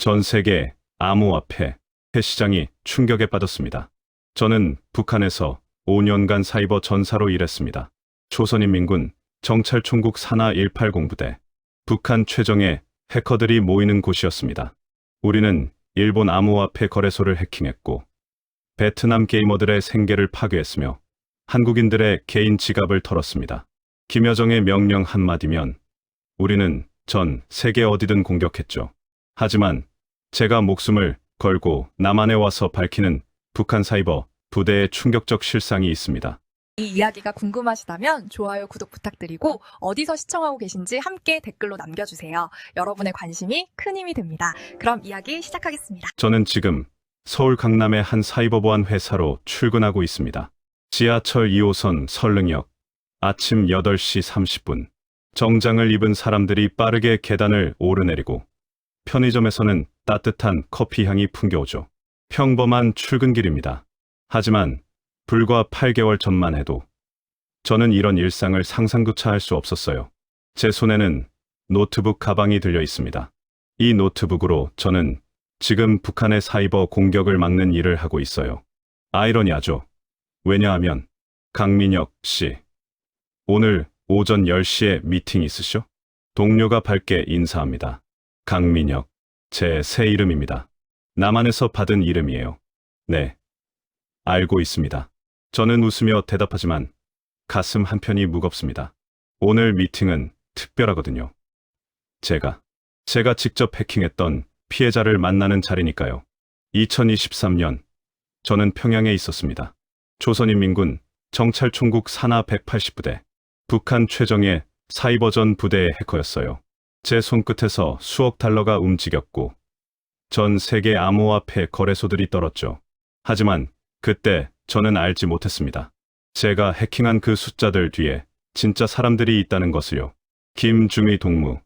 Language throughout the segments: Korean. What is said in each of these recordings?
전 세계 암호화폐 시장이 충격에 빠졌습니다. 저는 북한에서 5년간 사이버 전사로 일했습니다. 조선인민군 정찰총국 산하 180부대, 북한 최정예 해커들이 모이는 곳이었습니다. 우리는 일본 암호화폐 거래소를 해킹했고 베트남 게이머들의 생계를 파괴했으며 한국인들의 개인 지갑을 털었습니다. 김여정의 명령 한마디면 우리는 전 세계 어디든 공격했죠. 하지만 제가 목숨을 걸고 남한에 와서 밝히는 북한 사이버 부대의 충격적 실상이 있습니다. 이 이야기가 궁금하시다면 좋아요, 구독 부탁드리고 어디서 시청하고 계신지 함께 댓글로 남겨주세요. 여러분의 관심이 큰 힘이 됩니다. 그럼 이야기 시작하겠습니다. 저는 지금 서울 강남의 한 사이버 보안 회사로 출근하고 있습니다. 지하철 2호선 설릉역 아침 8시 30분. 정장을 입은 사람들이 빠르게 계단을 오르내리고 편의점에서는 따뜻한 커피 향이 풍겨오죠. 평범한 출근길입니다. 하지만 불과 8개월 전만 해도 저는 이런 일상을 상상조차 할 수 없었어요. 제 손에는 노트북 가방이 들려 있습니다. 이 노트북으로 저는 지금 북한의 사이버 공격을 막는 일을 하고 있어요. 아이러니하죠. 왜냐하면 강민혁 씨, 오늘 오전 10시에 미팅 있으셔? 동료가 밝게 인사합니다. 강민혁, 제 새 이름입니다. 남한에서 받은 이름이에요. 네, 알고 있습니다. 저는 웃으며 대답하지만 가슴 한편이 무겁습니다. 오늘 미팅은 특별하거든요. 제가 직접 해킹했던 피해자를 만나는 자리니까요. 2023년 저는 평양에 있었습니다. 조선인민군 정찰총국 산하 180부대, 북한 최정예 사이버전 부대의 해커였어요. 제 손끝에서 수억 달러가 움직였고 전 세계 암호화폐 거래소들이 떨었죠. 하지만 그때 저는 알지 못했습니다. 제가 해킹한 그 숫자들 뒤에 진짜 사람들이 있다는 것을요. 김중희 동무,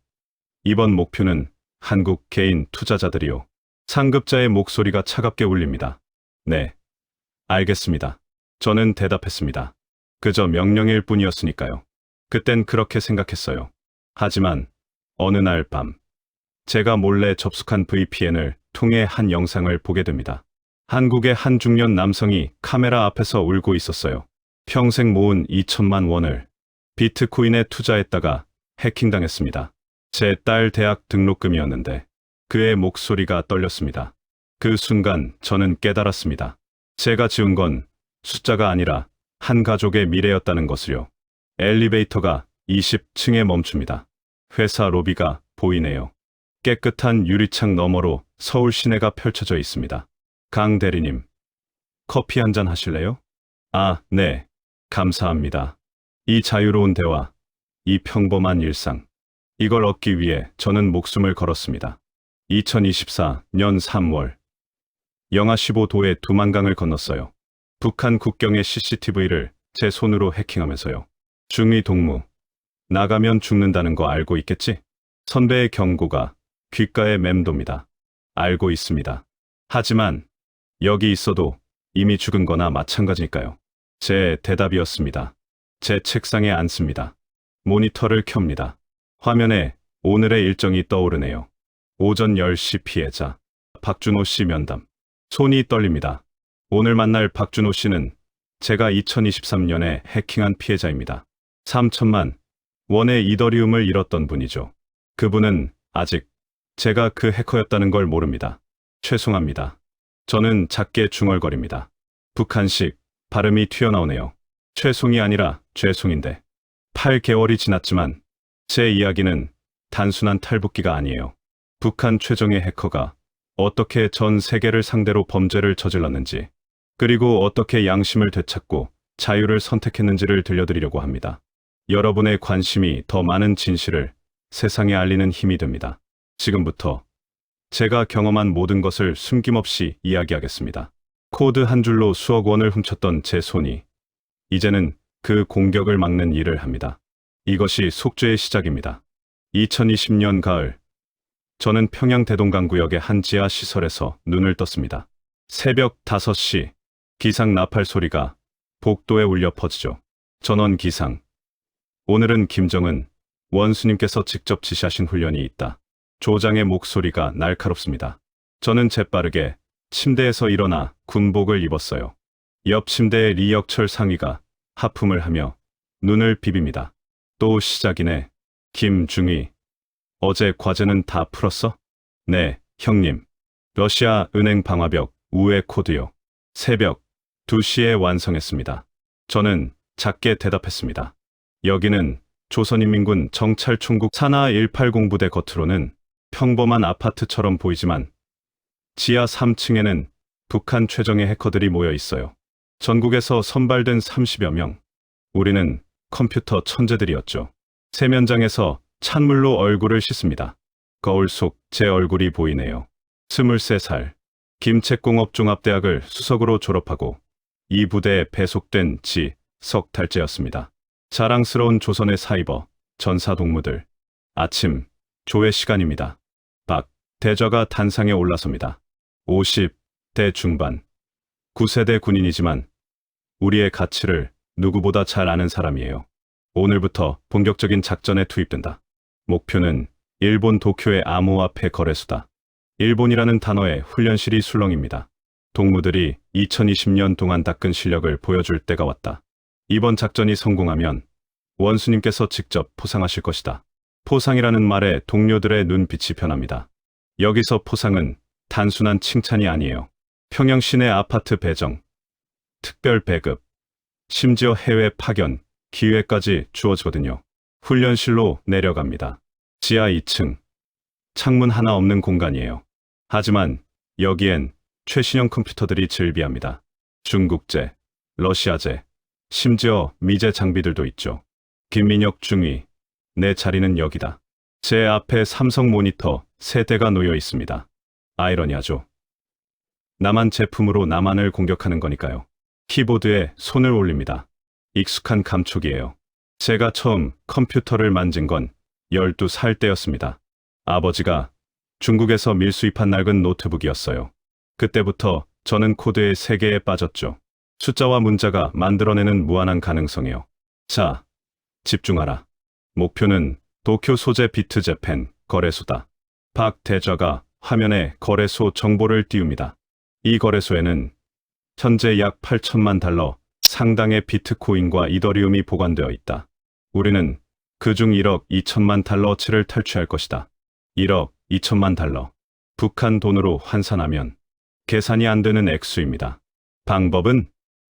이번 목표는 한국 개인 투자자들이요. 상급자의 목소리가 차갑게 울립니다. 네, 알겠습니다. 저는 대답했습니다. 그저 명령일 뿐이었으니까요. 그땐 그렇게 생각했어요. 하지만 어느 날 밤, 제가 몰래 접속한 VPN을 통해 한 영상을 보게 됩니다. 한국의 한 중년 남성이 카메라 앞에서 울고 있었어요. 평생 모은 2천만 원을 비트코인에 투자했다가 해킹당했습니다. 제 딸 대학 등록금이었는데 그의 목소리가 떨렸습니다. 그 순간 저는 깨달았습니다. 제가 지은 건 숫자가 아니라 한 가족의 미래였다는 것을요. 엘리베이터가 20층에 멈춥니다. 회사 로비가 보이네요. 깨끗한 유리창 너머로 서울 시내가 펼쳐져 있습니다. 강 대리님, 커피 한잔 하실래요? 아, 네. 감사합니다. 이 자유로운 대화, 이 평범한 일상, 이걸 얻기 위해 저는 목숨을 걸었습니다. 2024년 3월, 영하 15도의 두만강을 건넜어요. 북한 국경의 CCTV를 제 손으로 해킹하면서요. 중위 동무, 나가면 죽는다는 거 알고 있겠지? 선배의 경고가 귓가에 맴돕니다. 알고 있습니다. 하지만 여기 있어도 이미 죽은 거나 마찬가지니까요. 제 대답이었습니다. 제 책상에 앉습니다. 모니터를 켭니다. 화면에 오늘의 일정이 떠오르네요. 오전 10시 피해자 박준호 씨 면담. 손이 떨립니다. 오늘 만날 박준호 씨는 제가 2023년에 해킹한 피해자입니다. 3천만 원의 이더리움을 잃었던 분이죠. 그분은 아직 제가 그 해커였다는 걸 모릅니다. 죄송합니다. 저는 작게 중얼거립니다. 북한식 발음이 튀어나오네요. 죄송이 아니라 죄송인데. 8개월이 지났지만 제 이야기는 단순한 탈북기가 아니에요. 북한 최정예 해커가 어떻게 전 세계를 상대로 범죄를 저질렀는지, 그리고 어떻게 양심을 되찾고 자유를 선택했는지를 들려드리려고 합니다. 여러분의 관심이 더 많은 진실을 세상에 알리는 힘이 됩니다. 지금부터 제가 경험한 모든 것을 숨김없이 이야기하겠습니다. 코드 한 줄로 수억 원을 훔쳤던 제 손이 이제는 그 공격을 막는 일을 합니다. 이것이 속죄의 시작입니다. 2020년 가을, 저는 평양 대동강구역의 한 지하 시설에서 눈을 떴습니다. 새벽 5시, 기상 나팔 소리가 복도에 울려 퍼지죠. 전원 기상. 오늘은 김정은 원수님께서 직접 지시하신 훈련이 있다. 조장의 목소리가 날카롭습니다. 저는 재빠르게 침대에서 일어나 군복을 입었어요. 옆 침대에 리혁철 상위가 하품을 하며 눈을 비빕니다. 또 시작이네. 김중희. 어제 과제는 다 풀었어? 네, 형님. 러시아 은행 방화벽 우회 코드요. 새벽 2시에 완성했습니다. 저는 작게 대답했습니다. 여기는 조선인민군 정찰총국 산하 180부대 겉으로는 평범한 아파트처럼 보이지만 지하 3층에는 북한 최정예 해커들이 모여 있어요. 전국에서 선발된 30여 명. 우리는 컴퓨터 천재들이었죠. 세면장에서 찬물로 얼굴을 씻습니다. 거울 속 제 얼굴이 보이네요. 23살. 김책공업종합대학을 수석으로 졸업하고 이 부대에 배속된 석 달째였습니다. 자랑스러운 조선의 사이버, 전사 동무들. 아침, 조회 시간입니다. 박, 대좌가 단상에 올라섭니다. 50대 중반. 9세대 군인이지만 우리의 가치를 누구보다 잘 아는 사람이에요. 오늘부터 본격적인 작전에 투입된다. 목표는 일본 도쿄의 암호화폐 거래소다. 일본이라는 단어의 훈련실이 술렁입니다. 동무들이 2020년 동안 닦은 실력을 보여줄 때가 왔다. 이번 작전이 성공하면 원수님께서 직접 포상하실 것이다. 포상이라는 말에 동료들의 눈빛이 변합니다. 여기서 포상은 단순한 칭찬이 아니에요. 평양 시내 아파트 배정, 특별 배급, 심지어 해외 파견, 기회까지 주어지거든요. 훈련실로 내려갑니다. 지하 2층, 창문 하나 없는 공간이에요. 하지만 여기엔 최신형 컴퓨터들이 즐비합니다. 중국제, 러시아제, 심지어 미제 장비들도 있죠. 김민혁 중위, 내 자리는 여기다. 제 앞에 삼성 모니터 3대가 놓여 있습니다. 아이러니하죠. 나만 제품으로 나만을 공격하는 거니까요. 키보드에 손을 올립니다. 익숙한 감촉이에요. 제가 처음 컴퓨터를 만진 건 12살 때였습니다. 아버지가 중국에서 밀수입한 낡은 노트북이었어요. 그때부터 저는 코드의 세계에 빠졌죠. 숫자와 문자가 만들어내는 무한한 가능성이요. 자, 집중하라. 목표는 도쿄 소재 비트 재팬 거래소다. 박 대좌가 화면에 거래소 정보를 띄웁니다. 이 거래소에는 현재 약 8천만 달러 상당의 비트코인과 이더리움이 보관되어 있다. 우리는 그중 1억 2천만 달러어치를 탈취할 것이다. 1억 2천만 달러. 북한 돈으로 환산하면 계산이 안 되는 액수입니다. 방법은?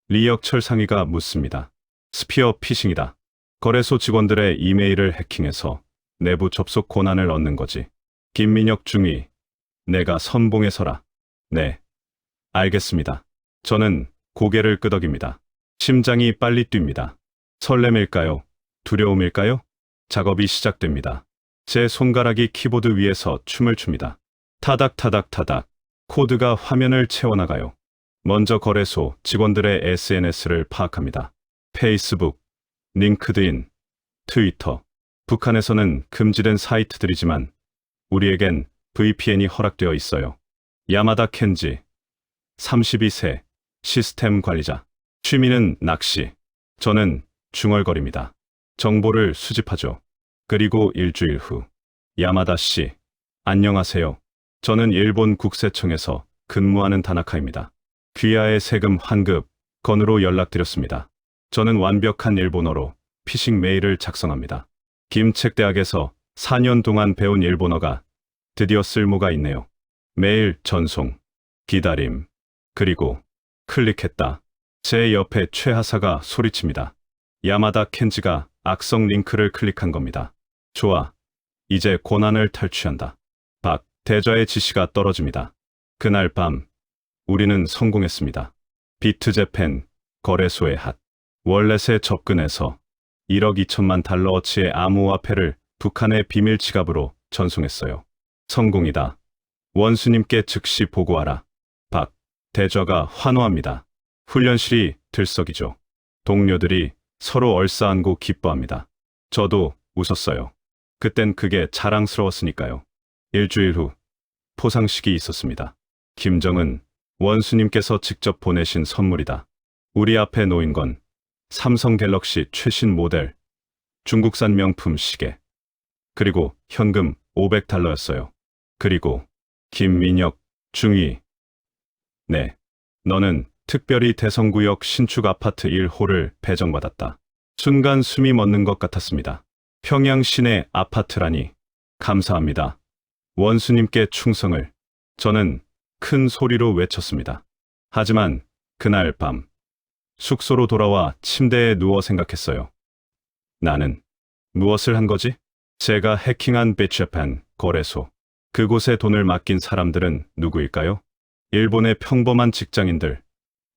리혁철 상위가 묻습니다. 스피어 피싱이다. 거래소 직원들의 이메일을 해킹해서 내부 접속 권한을 얻는 거지. 김민혁 중위, 내가 선봉에 서라. 네, 알겠습니다. 저는 고개를 끄덕입니다. 심장이 빨리 뜁니다. 설렘일까요? 두려움일까요? 작업이 시작됩니다. 제 손가락이 키보드 위에서 춤을 춥니다. 타닥타닥타닥. 코드가 화면을 채워나가요. 먼저 거래소 직원들의 SNS를 파악합니다. 페이스북, 링크드인, 트위터. 북한에서는 금지된 사이트들이지만 우리에겐 VPN이 허락되어 있어요. 야마다 켄지, 32세, 시스템 관리자. 취미는 낚시. 저는 중얼거립니다. 정보를 수집하죠. 그리고 일주일 후, 야마다 씨, 안녕하세요. 저는 일본 국세청에서 근무하는 다나카입니다. 귀하의 세금 환급 건으로 연락드렸습니다. 저는 완벽한 일본어로 피싱 메일을 작성합니다. 김책대학에서 4년 동안 배운 일본어가 드디어 쓸모가 있네요. 메일 전송, 기다림, 그리고 클릭했다. 제 옆에 최하사가 소리칩니다. 야마다 켄지가 악성 링크를 클릭한 겁니다. 좋아. 이제 고난을 탈취한다. 박 대좌의 지시가 떨어집니다. 그날 밤 우리는 성공했습니다. 비트재팬 거래소의 핫 월렛에 접근해서 1억 2천만 달러어치의 암호화폐를 북한의 비밀 지갑으로 전송했어요. 성공이다. 원수님께 즉시 보고하라. 박 대좌가 환호합니다. 훈련실이 들썩이죠. 동료들이 서로 얼싸안고 기뻐합니다. 저도 웃었어요. 그땐 그게 자랑스러웠으니까요. 일주일 후 포상식이 있었습니다. 김정은 원수님께서 직접 보내신 선물이다. 우리 앞에 놓인 건 삼성 갤럭시 최신 모델 중국산 명품 시계 그리고 현금 500달러였어요. 그리고 김민혁 중위. 네. 너는 특별히 대성구역 신축 아파트 1호를 배정받았다. 순간 숨이 멎는 것 같았습니다. 평양 시내 아파트라니. 감사합니다. 원수님께 충성을. 저는 큰 소리로 외쳤습니다. 하지만 그날 밤 숙소로 돌아와 침대에 누워 생각했어요. 나는 무엇을 한 거지? 제가 해킹한 비트재팬 거래소. 그곳에 돈을 맡긴 사람들은 누구일까요? 일본의 평범한 직장인들,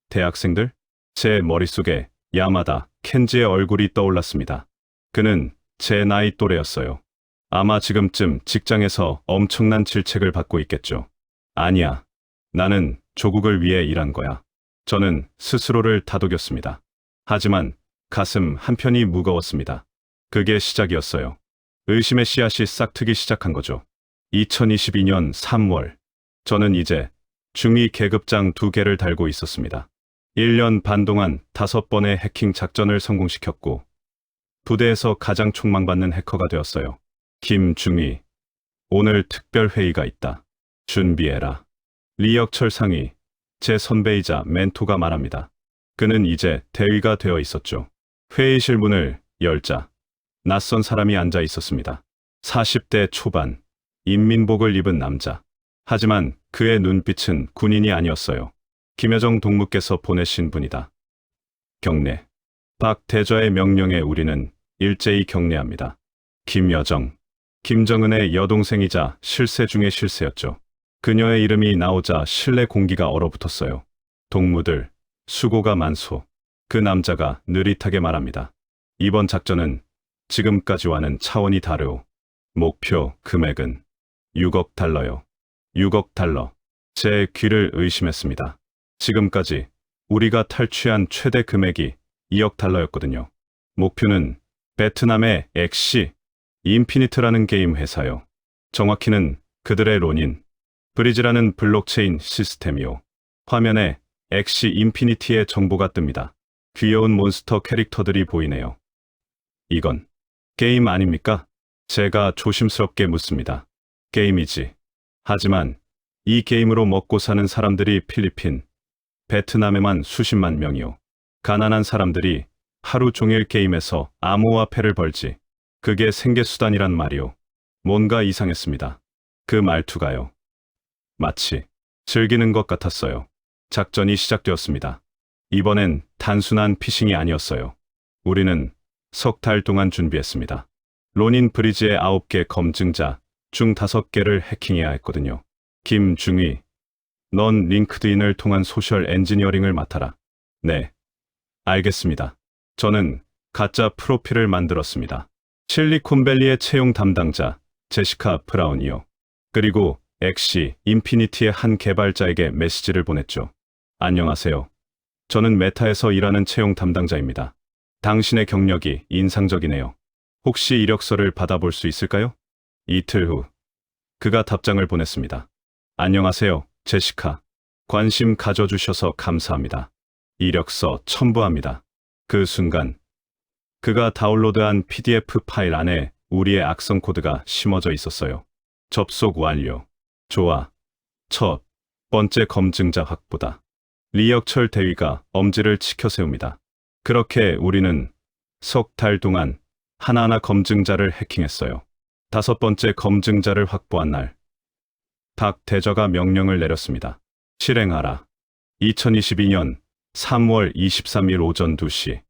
대학생들? 제 머릿속에 야마다 켄지의 얼굴이 떠올랐습니다. 그는 제 나이 또래였어요. 아마 지금쯤 직장에서 엄청난 질책을 받고 있겠죠. 아니야. 나는 조국을 위해 일한 거야. 저는 스스로를 다독였습니다. 하지만 가슴 한편이 무거웠습니다. 그게 시작이었어요. 의심의 씨앗이 싹트기 시작한 거죠. 2022년 3월, 저는 이제 중위 계급장 2개를 달고 있었습니다. 1년 반 동안 5번의 해킹 작전을 성공시켰고, 부대에서 가장 촉망받는 해커가 되었어요. 김중위, 오늘 특별 회의가 있다. 준비해라. 리혁철 상위, 제 선배이자 멘토가 말합니다. 그는 이제 대위가 되어 있었죠. 회의실 문을 열자 낯선 사람이 앉아 있었습니다. 40대 초반, 인민복을 입은 남자. 하지만 그의 눈빛은 군인이 아니었어요. 김여정 동무께서 보내신 분이다. 경례. 박 대좌의 명령에 우리는 일제히 경례합니다. 김여정. 김정은의 여동생이자 실세 중의 실세였죠. 그녀의 이름이 나오자 실내 공기가 얼어붙었어요. 동무들, 수고가 많소. 그 남자가 느릿하게 말합니다. 이번 작전은 지금까지와는 차원이 다르오. 목표 금액은 6억 달러요. 6억 달러. 제 귀를 의심했습니다. 지금까지 우리가 탈취한 최대 금액이 2억 달러였거든요. 목표는 베트남의 엑시 인피니트라는 게임 회사요. 정확히는 그들의 로닌 브리지라는 블록체인 시스템이요. 화면에 엑시 인피니티의 정보가 뜹니다. 귀여운 몬스터 캐릭터들이 보이네요. 이건 게임 아닙니까? 제가 조심스럽게 묻습니다. 게임이지. 하지만 이 게임으로 먹고 사는 사람들이 필리핀, 베트남에만 수십만 명이요. 가난한 사람들이 하루 종일 게임에서 암호화폐를 벌지. 그게 생계수단이란 말이요. 뭔가 이상했습니다. 그 말투가요. 마치 즐기는 것 같았어요. 작전이 시작되었습니다. 이번엔 단순한 피싱이 아니었어요. 우리는 석 달 동안 준비했습니다. 로닌 브리지의 9개 검증자 중 5개를 해킹해야 했거든요. 김중위, 넌 링크드인을 통한 소셜 엔지니어링을 맡아라. 네, 알겠습니다. 저는 가짜 프로필을 만들었습니다. 실리콘밸리의 채용 담당자 제시카 브라운이요. 그리고 엑시 인피니티의 한 개발자에게 메시지를 보냈죠. 안녕하세요. 저는 메타에서 일하는 채용 담당자입니다. 당신의 경력이 인상적이네요. 혹시 이력서를 받아볼 수 있을까요? 이틀 후 그가 답장을 보냈습니다. 안녕하세요, 제시카. 관심 가져주셔서 감사합니다. 이력서 첨부합니다. 그 순간 그가 다운로드한 PDF 파일 안에 우리의 악성 코드가 심어져 있었어요. 접속 완료. 좋아. 첫 번째 검증자 확보다. 리혁철 대위가 엄지를 치켜 세웁니다. 그렇게 우리는 석 달 동안 하나하나 검증자를 해킹했어요. 5번째 검증자를 확보한 날, 박 대저가 명령을 내렸습니다. 실행하라. 2022년 3월 23일 오전 2시,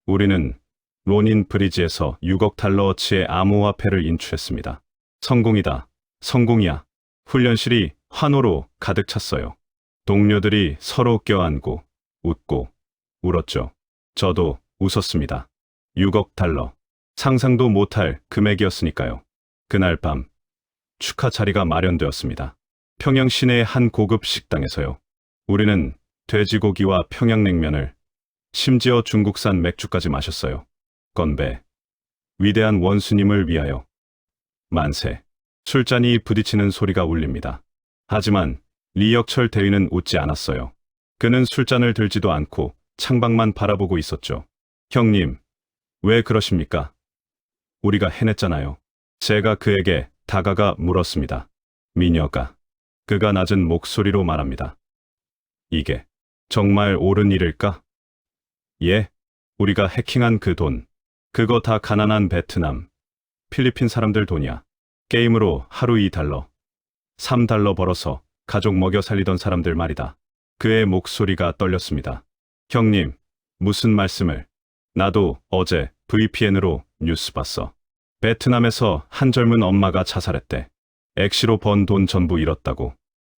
우리는 로닌 브리지에서 6억 달러어치의 암호화폐를 인출했습니다. 성공이다. 성공이야. 훈련실이 환호로 가득 찼어요. 동료들이 서로 껴안고 웃고 울었죠. 저도 웃었습니다. 6억 달러. 상상도 못할 금액이었으니까요. 그날 밤 축하 자리가 마련되었습니다. 평양 시내의 한 고급 식당에서요. 우리는 돼지고기와 평양냉면을, 심지어 중국산 맥주까지 마셨어요. 건배. 위대한 원수님을 위하여. 만세. 술잔이 부딪히는 소리가 울립니다. 하지만 리혁철 대위는 웃지 않았어요. 그는 술잔을 들지도 않고 창밖만 바라보고 있었죠. 형님, 왜 그러십니까? 우리가 해냈잖아요. 제가 그에게 다가가 물었습니다. 미녀가 그가 낮은 목소리로 말합니다. 이게 정말 옳은 일일까? 예, 우리가 해킹한 그 돈, 그거 다 가난한 베트남, 필리핀 사람들 돈이야. 게임으로 하루 2달러, 3달러 벌어서 가족 먹여 살리던 사람들 말이다. 그의 목소리가 떨렸습니다. 형님, 무슨 말씀을? 나도 어제 VPN으로 뉴스 봤어. 베트남에서 한 젊은 엄마가 자살했대. 액시로 번 돈 전부 잃었다고.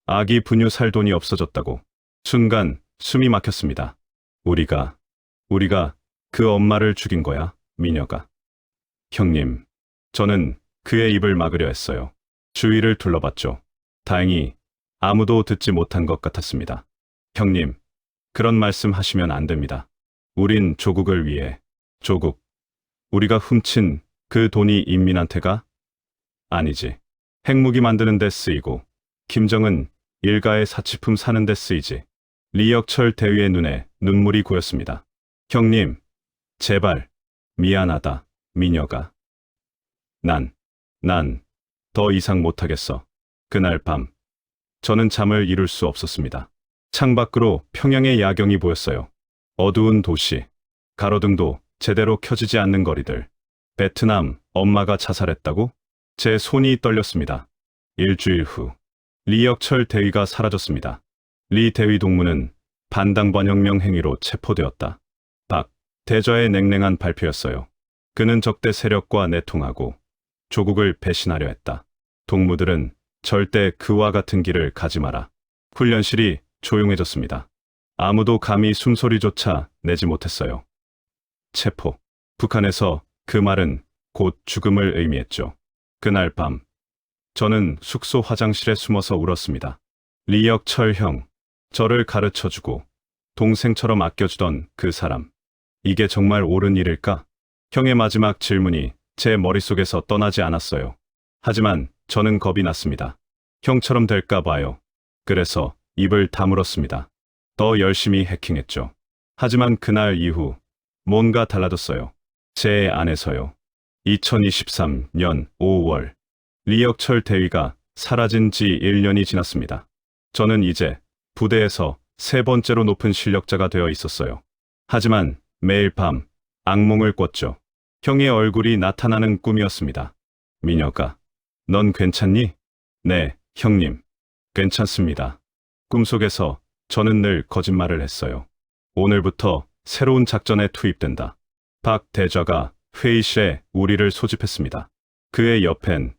아기 분유 살 돈이 없어졌다고. 순간 숨이 막혔습니다. 우리가 그 엄마를 죽인 거야, 미녀가. 형님, 저는 그의 입을 막으려 했어요. 주위를 둘러봤죠. 다행히 아무도 듣지 못한 것 같았습니다. 형님, 그런 말씀 하시면 안 됩니다. 우린 조국을 위해, 조국. 우리가 훔친 그 돈이 인민한테 가? 아니지. 핵무기 만드는 데 쓰이고, 김정은 일가의 사치품 사는 데 쓰이지. 리혁철 대위의 눈에 눈물이 고였습니다. 형님, 제발, 미안하다, 미녀가. 난 더 이상 못하겠어. 그날 밤, 저는 잠을 이룰 수 없었습니다. 창밖으로 평양의 야경이 보였어요. 어두운 도시, 가로등도 제대로 켜지지 않는 거리들. 베트남 엄마가 자살했다고? 제 손이 떨렸습니다. 일주일 후, 리혁철 대위가 사라졌습니다. 리 대위 동무는 반당반혁명 행위로 체포되었다. 박 대좌의 냉랭한 발표였어요. 그는 적대 세력과 내통하고 조국을 배신하려 했다. 동무들은 절대 그와 같은 길을 가지 마라. 훈련실이 조용해졌습니다. 아무도 감히 숨소리조차 내지 못했어요. 체포. 북한에서 그 말은 곧 죽음을 의미했죠. 그날 밤, 저는 숙소 화장실에 숨어서 울었습니다. 리혁철 형, 저를 가르쳐주고 동생처럼 아껴주던 그 사람. 이게 정말 옳은 일일까? 형의 마지막 질문이 제 머릿속에서 떠나지 않았어요. 하지만 저는 겁이 났습니다. 형처럼 될까 봐요. 그래서 입을 다물었습니다. 더 열심히 해킹했죠. 하지만 그날 이후 뭔가 달라졌어요. 제 안에서요. 2023년 5월 리혁철 대위가 사라진 지 1년이 지났습니다. 저는 이제 부대에서 세 번째로 높은 실력자가 되어 있었어요. 하지만 매일 밤 악몽을 꿨죠. 형의 얼굴이 나타나는 꿈이었습니다. 미녀가, 넌 괜찮니? 네, 형님. 괜찮습니다. 꿈속에서 저는 늘 거짓말을 했어요. 오늘부터 새로운 작전에 투입된다. 박 대좌가 회의실에 우리를 소집했습니다. 그의 옆엔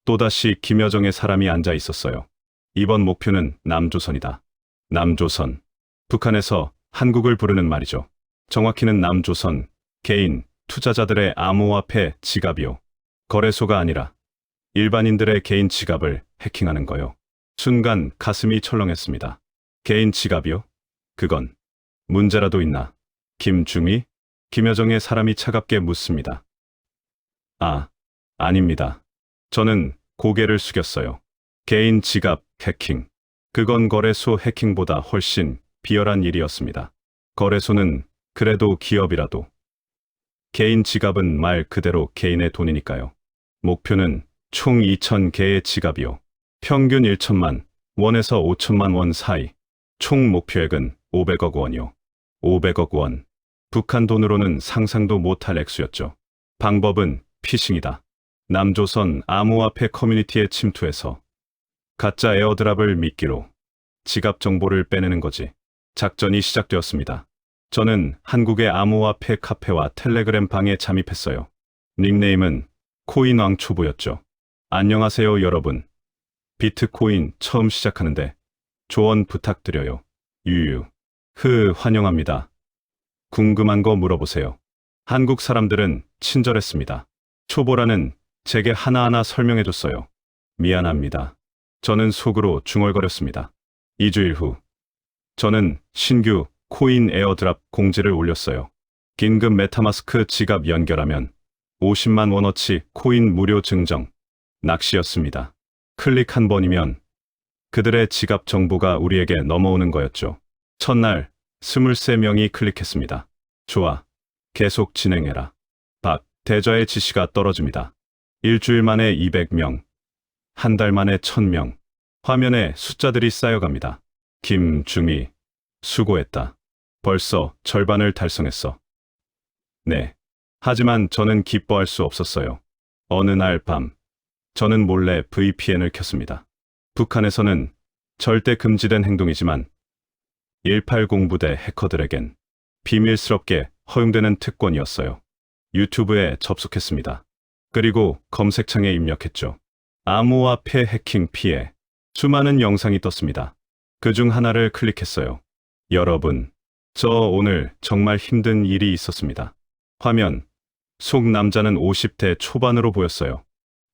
또다시 김여정의 사람이 앉아 있었어요. 이번 목표는 남조선이다. 남조선. 북한에서 한국을 부르는 말이죠. 정확히는 남조선, 개인, 투자자들의 암호화폐 지갑이요. 거래소가 아니라 일반인들의 개인 지갑을 해킹하는 거요. 순간 가슴이 철렁했습니다. 개인 지갑이요? 그건 문제라도 있나? 김중희? 김여정의 사람이 차갑게 묻습니다. 아닙니다. 저는 고개를 숙였어요. 개인 지갑 해킹. 그건 거래소 해킹보다 훨씬 비열한 일이었습니다. 거래소는 그래도 기업이라도. 개인 지갑은 말 그대로 개인의 돈이니까요. 목표는 총 2,000개의 지갑이요. 평균 1천만 원에서 5천만 원 사이. 총 목표액은 500억 원이요. 500억 원. 북한 돈으로는 상상도 못할 액수였죠. 방법은 피싱이다. 남조선 암호화폐 커뮤니티에 침투해서 가짜 에어드랍을 미끼로 지갑 정보를 빼내는 거지. 작전이 시작되었습니다. 저는 한국의 암호화폐 카페와 텔레그램 방에 잠입했어요. 닉네임은 코인왕 초보였죠. 안녕하세요 여러분. 비트코인 처음 시작하는데 조언 부탁드려요. 유유. 환영합니다. 궁금한 거 물어보세요. 한국 사람들은 친절했습니다. 초보라는 제게 하나하나 설명해줬어요. 미안합니다. 저는 속으로 중얼거렸습니다. 2주일 후, 저는 신규 코인 에어드랍 공지를 올렸어요. 긴급 메타마스크 지갑 연결하면 50만 원어치 코인 무료 증정. 낚시였습니다. 클릭 한 번이면 그들의 지갑 정보가 우리에게 넘어오는 거였죠. 첫날 23명이 클릭했습니다. 좋아. 계속 진행해라. 박 대좌의 지시가 떨어집니다. 일주일 만에 200명. 한 달 만에 1,000명. 화면에 숫자들이 쌓여갑니다. 김중희, 수고했다. 벌써 절반을 달성했어. 네. 하지만 저는 기뻐할 수 없었어요. 어느 날 밤, 저는 몰래 VPN을 켰습니다. 북한에서는 절대 금지된 행동이지만 180 부대 해커들에겐 비밀스럽게 허용되는 특권이었어요. 유튜브에 접속했습니다. 그리고 검색창에 입력했죠. 암호화폐 해킹 피해. 수많은 영상이 떴습니다. 그중 하나를 클릭했어요. 여러분, 저 오늘 정말 힘든 일이 있었습니다. 화면, 속 남자는 50대 초반으로 보였어요.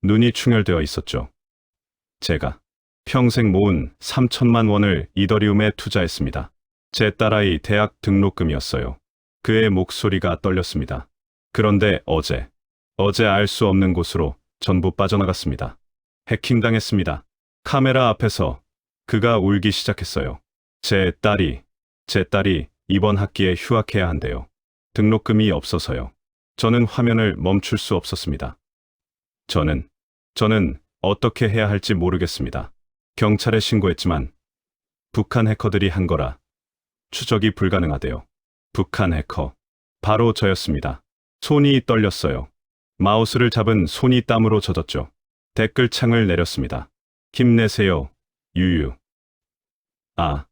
눈이 충혈되어 있었죠. 제가 평생 모은 3천만 원을 이더리움에 투자했습니다. 제 딸아이 대학 등록금이었어요. 그의 목소리가 떨렸습니다. 그런데 어제 알 수 없는 곳으로 전부 빠져나갔습니다. 해킹당했습니다. 카메라 앞에서 그가 울기 시작했어요. 제 딸이 이번 학기에 휴학해야 한대요. 등록금이 없어서요. 저는 화면을 멈출 수 없었습니다. 저는 어떻게 해야 할지 모르겠습니다. 경찰에 신고했지만 북한 해커들이 한 거라 추적이 불가능하대요. 북한 해커. 바로 저였습니다. 손이 떨렸어요. 마우스를 잡은 손이 땀으로 젖었죠. 댓글창을 내렸습니다. 힘내세요, 유유. 아,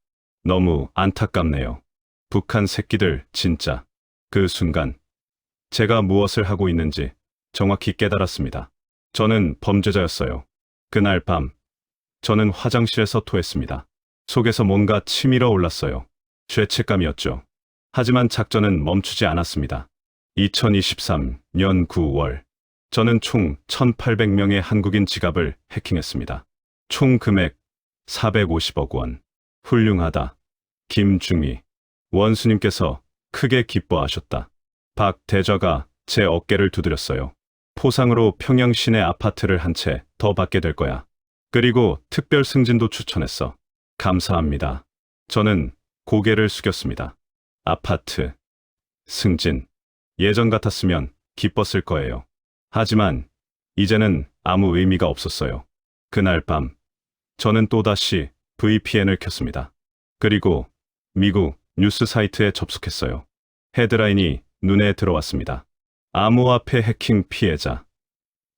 너무 안타깝네요. 북한 새끼들 진짜. 그 순간 제가 무엇을 하고 있는지 정확히 깨달았습니다. 저는 범죄자였어요. 그날 밤 저는 화장실에서 토했습니다. 속에서 뭔가 치밀어 올랐어요. 죄책감이었죠. 하지만 작전은 멈추지 않았습니다. 2023년 9월 저는 총 1,800명의 한국인 지갑을 해킹했습니다. 총 금액 450억 원. 훌륭하다. 김중희. 원수님께서 크게 기뻐하셨다. 박 대좌가 제 어깨를 두드렸어요. 포상으로 평양 시내 아파트를 한 채 더 받게 될 거야. 그리고 특별 승진도 추천했어. 감사합니다. 저는 고개를 숙였습니다. 아파트, 승진. 예전 같았으면 기뻤을 거예요. 하지만 이제는 아무 의미가 없었어요. 그날 밤 저는 또다시 VPN을 켰습니다. 그리고 미국 뉴스 사이트에 접속했어요. 헤드라인이 눈에 들어왔습니다. 암호화폐 해킹 피해자.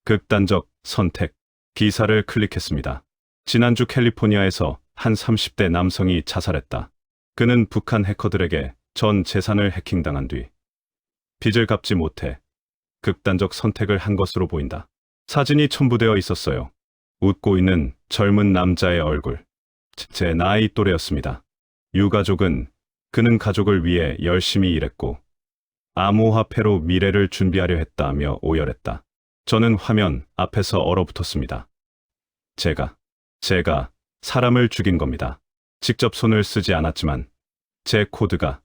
극단적 선택. 기사를 클릭했습니다. 지난주 캘리포니아에서 한 30대 남성이 자살했다. 그는 북한 해커들에게 전 재산을 해킹당한 뒤 빚을 갚지 못해 극단적 선택을 한 것으로 보인다. 사진이 첨부되어 있었어요. 웃고 있는 젊은 남자의 얼굴. 제 나이 또래였습니다. 유가족은 그는 가족을 위해 열심히 일했고 암호화폐로 미래를 준비하려 했다며 오열했다. 저는 화면 앞에서 얼어붙었습니다. 제가 사람을 죽인 겁니다. 직접 손을 쓰지 않았지만 제 코드가,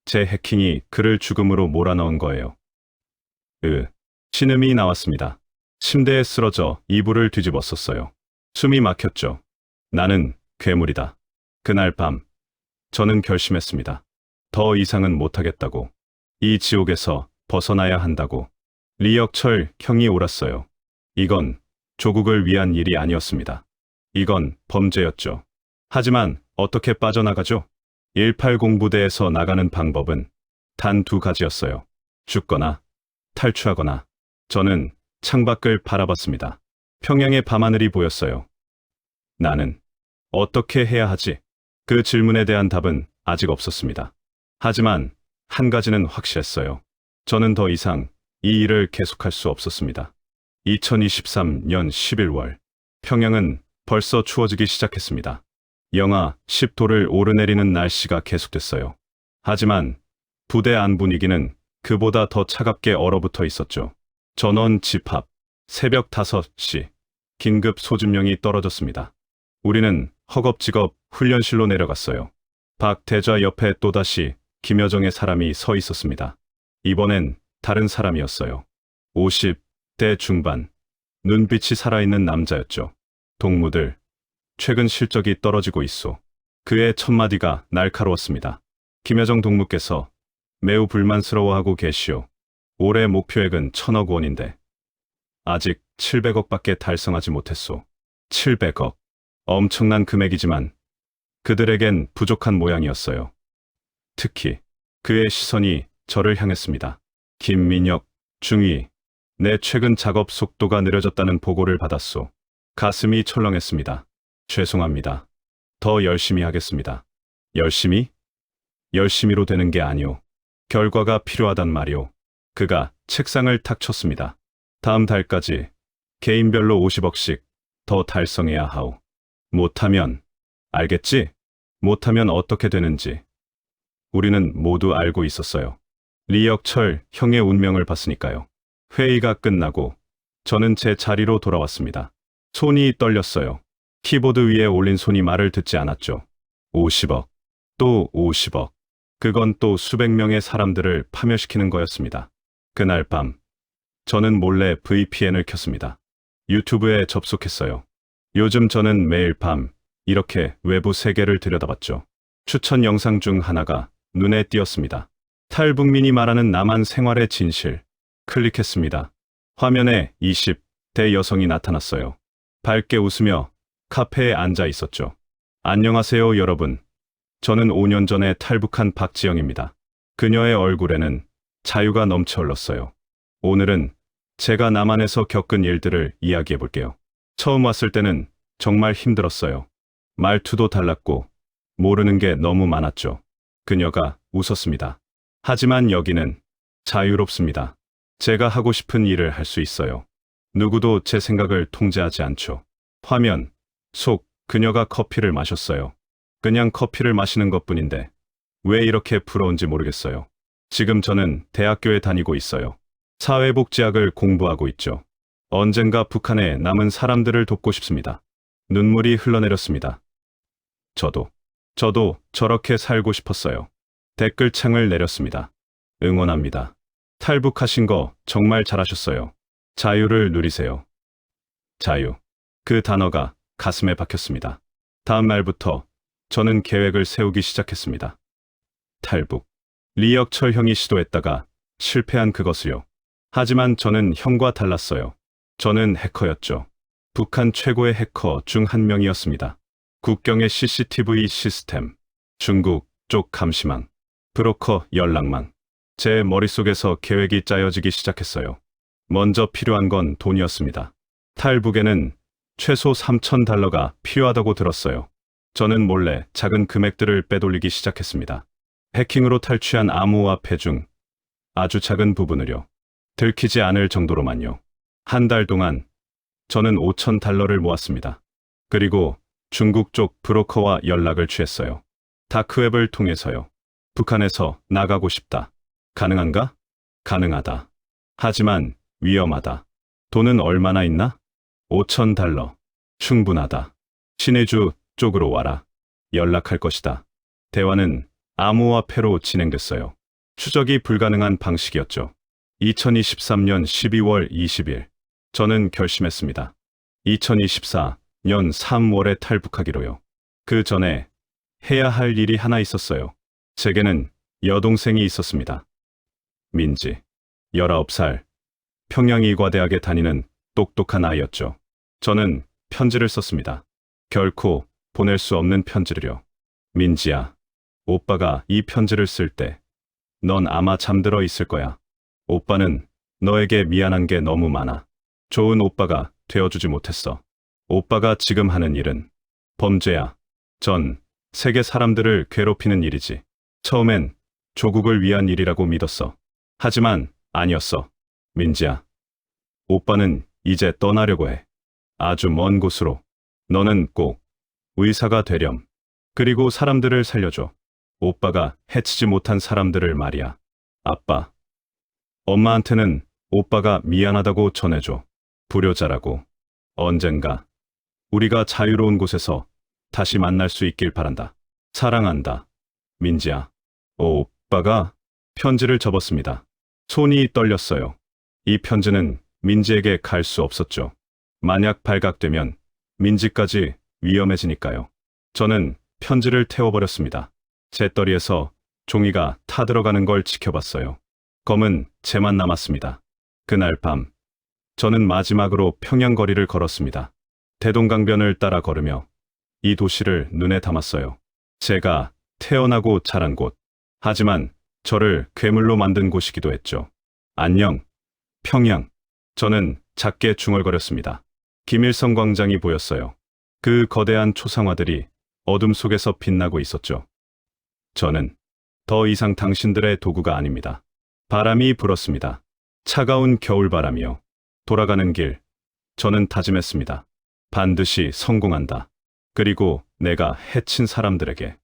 제 해킹이 그를 죽음으로 몰아넣은 거예요. 신음이 나왔습니다. 침대에 쓰러져 이불을 뒤집었었어요. 숨이 막혔죠. 나는 괴물이다. 그날 밤 저는 결심했습니다. 더 이상은 못하겠다고. 이 지옥에서 벗어나야 한다고. 리혁철 형이 옳았어요. 이건 조국을 위한 일이 아니었습니다. 이건 범죄였죠. 하지만 어떻게 빠져나가죠? 180 부대에서 나가는 방법은 단 두 가지였어요. 죽거나 탈출하거나. 저는 창밖을 바라봤습니다. 평양의 밤하늘이 보였어요. 나는 어떻게 해야 하지? 그 질문에 대한 답은 아직 없었습니다. 하지만 한 가지는 확실했어요. 저는 더 이상 이 일을 계속할 수 없었습니다. 2023년 11월 평양은 벌써 추워지기 시작했습니다. 영하 10도를 오르내리는 날씨가 계속됐어요. 하지만 부대 안 분위기는 그보다 더 차갑게 얼어붙어 있었죠. 전원 집합, 새벽 5시, 긴급 소집령이 떨어졌습니다. 우리는 허겁지겁 훈련실로 내려갔어요. 박 대좌 옆에 또다시 김여정의 사람이 서 있었습니다. 이번엔 다른 사람이었어요. 50대 중반, 눈빛이 살아있는 남자였죠. 동무들, 최근 실적이 떨어지고 있소. 그의 첫마디가 날카로웠습니다. 김여정 동무께서 매우 불만스러워하고 계시오. 올해 목표액은 1,000억 원인데 아직 700억밖에 달성하지 못했소. 700억. 엄청난 금액이지만 그들에겐 부족한 모양이었어요. 특히 그의 시선이 저를 향했습니다. 김민혁, 중위, 내 최근 작업 속도가 느려졌다는 보고를 받았소. 가슴이 철렁했습니다. 죄송합니다. 더 열심히 하겠습니다. 열심히? 열심히로 되는 게 아니오. 결과가 필요하단 말이오. 그가 책상을 탁 쳤습니다. 다음 달까지 개인별로 50억씩 더 달성해야 하오. 못하면, 알겠지? 못하면 어떻게 되는지. 우리는 모두 알고 있었어요. 리혁철 형의 운명을 봤으니까요. 회의가 끝나고 저는 제 자리로 돌아왔습니다. 손이 떨렸어요. 키보드 위에 올린 손이 말을 듣지 않았죠. 50억, 또 50억. 그건 또 수백 명의 사람들을 파멸시키는 거였습니다. 그날 밤, 저는 몰래 VPN을 켰습니다. 유튜브에 접속했어요. 요즘 저는 매일 밤 이렇게 외부 세계를 들여다봤죠. 추천 영상 중 하나가 눈에 띄었습니다. 탈북민이 말하는 남한 생활의 진실. 클릭했습니다. 화면에 20대 여성이 나타났어요. 밝게 웃으며 카페에 앉아 있었죠. 안녕하세요, 여러분. 저는 5년 전에 탈북한 박지영입니다. 그녀의 얼굴에는 자유가 넘쳐 흘렀어요. 오늘은 제가 남한에서 겪은 일들을 이야기해 볼게요. 처음 왔을 때는 정말 힘들었어요. 말투도 달랐고 모르는 게 너무 많았죠. 그녀가 웃었습니다. 하지만 여기는 자유롭습니다. 제가 하고 싶은 일을 할 수 있어요. 누구도 제 생각을 통제하지 않죠. 화면 속 그녀가 커피를 마셨어요. 그냥 커피를 마시는 것뿐인데 왜 이렇게 부러운지 모르겠어요. 지금 저는 대학교에 다니고 있어요. 사회복지학을 공부하고 있죠. 언젠가 북한에 남은 사람들을 돕고 싶습니다. 눈물이 흘러내렸습니다. 저도 저렇게 살고 싶었어요. 댓글창을 내렸습니다. 응원합니다. 탈북하신 거 정말 잘하셨어요. 자유를 누리세요. 자유. 그 단어가 가슴에 박혔습니다. 다음 날부터 저는 계획을 세우기 시작했습니다. 탈북. 리혁철 형이 시도했다가 실패한 그것을요. 하지만 저는 형과 달랐어요. 저는 해커였죠. 북한 최고의 해커 중 한 명이었습니다. 국경의 CCTV 시스템, 중국 쪽 감시망, 브로커 연락망. 제 머릿속에서 계획이 짜여지기 시작했어요. 먼저 필요한 건 돈이었습니다. 탈북에는 최소 3,000달러가 필요하다고 들었어요. 저는 몰래 작은 금액들을 빼돌리기 시작했습니다. 해킹으로 탈취한 암호화폐 중 아주 작은 부분을요. 들키지 않을 정도로만요. 한 달 동안 저는 5,000달러를 모았습니다. 그리고 중국 쪽 브로커와 연락을 취했어요. 다크웹을 통해서요. 북한에서 나가고 싶다. 가능한가? 가능하다. 하지만 위험하다. 돈은 얼마나 있나? 5,000달러. 충분하다. 신해주 쪽으로 와라. 연락할 것이다. 대화는 암호화폐로 진행됐어요. 추적이 불가능한 방식이었죠. 2023년 12월 20일. 저는 결심했습니다. 2024년 3월에 탈북하기로요. 그 전에 해야 할 일이 하나 있었어요. 제게는 여동생이 있었습니다. 민지. 19살. 평양이과대학에 다니는 똑똑한 아이였죠. 저는 편지를 썼습니다. 결코 보낼 수 없는 편지를요. 민지야. 오빠가 이 편지를 쓸 때 넌 아마 잠들어 있을 거야. 오빠는 너에게 미안한 게 너무 많아. 좋은 오빠가 되어주지 못했어. 오빠가 지금 하는 일은 범죄야. 전 세계 사람들을 괴롭히는 일이지. 처음엔 조국을 위한 일이라고 믿었어. 하지만 아니었어. 민지야. 오빠는 이제 떠나려고 해. 아주 먼 곳으로. 너는 꼭 의사가 되렴. 그리고 사람들을 살려줘. 오빠가 해치지 못한 사람들을 말이야. 아빠. 엄마한테는 오빠가 미안하다고 전해줘. 불효자라고. 언젠가 우리가 자유로운 곳에서 다시 만날 수 있길 바란다. 사랑한다. 민지야. 오빠가 편지를 접었습니다. 손이 떨렸어요. 이 편지는 민지에게 갈 수 없었죠. 만약 발각되면 민지까지 위험해지니까요. 저는 편지를 태워버렸습니다. 재떨이에서 종이가 타들어가는 걸 지켜봤어요. 검은 채만 남았습니다. 그날 밤, 저는 마지막으로 평양 거리를 걸었습니다. 대동강변을 따라 걸으며 이 도시를 눈에 담았어요. 제가 태어나고 자란 곳. 하지만 저를 괴물로 만든 곳이기도 했죠. 안녕, 평양. 저는 작게 중얼거렸습니다. 김일성 광장이 보였어요. 그 거대한 초상화들이 어둠 속에서 빛나고 있었죠. 저는 더 이상 당신들의 도구가 아닙니다. 바람이 불었습니다. 차가운 겨울바람이요. 돌아가는 길, 저는 다짐했습니다. 반드시 성공한다. 그리고 내가 해친 사람들에게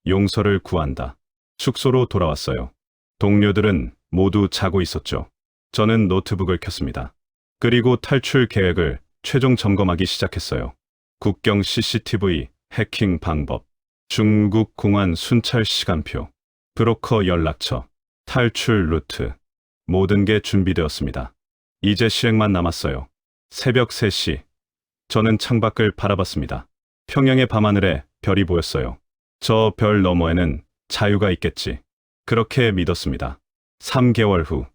용서를 구한다. 숙소로 돌아왔어요. 동료들은 모두 자고 있었죠. 저는 노트북을 켰습니다. 그리고 탈출 계획을 최종 점검하기 시작했어요. 국경 CCTV, 해킹 방법, 중국 공안 순찰 시간표, 브로커 연락처, 탈출 루트. 모든 게 준비되었습니다. 이제 실행만 남았어요. 새벽 3시. 저는 창밖을 바라봤습니다. 평양의 밤하늘에 별이 보였어요. 저 별 너머에는 자유가 있겠지. 그렇게 믿었습니다. 3개월 후.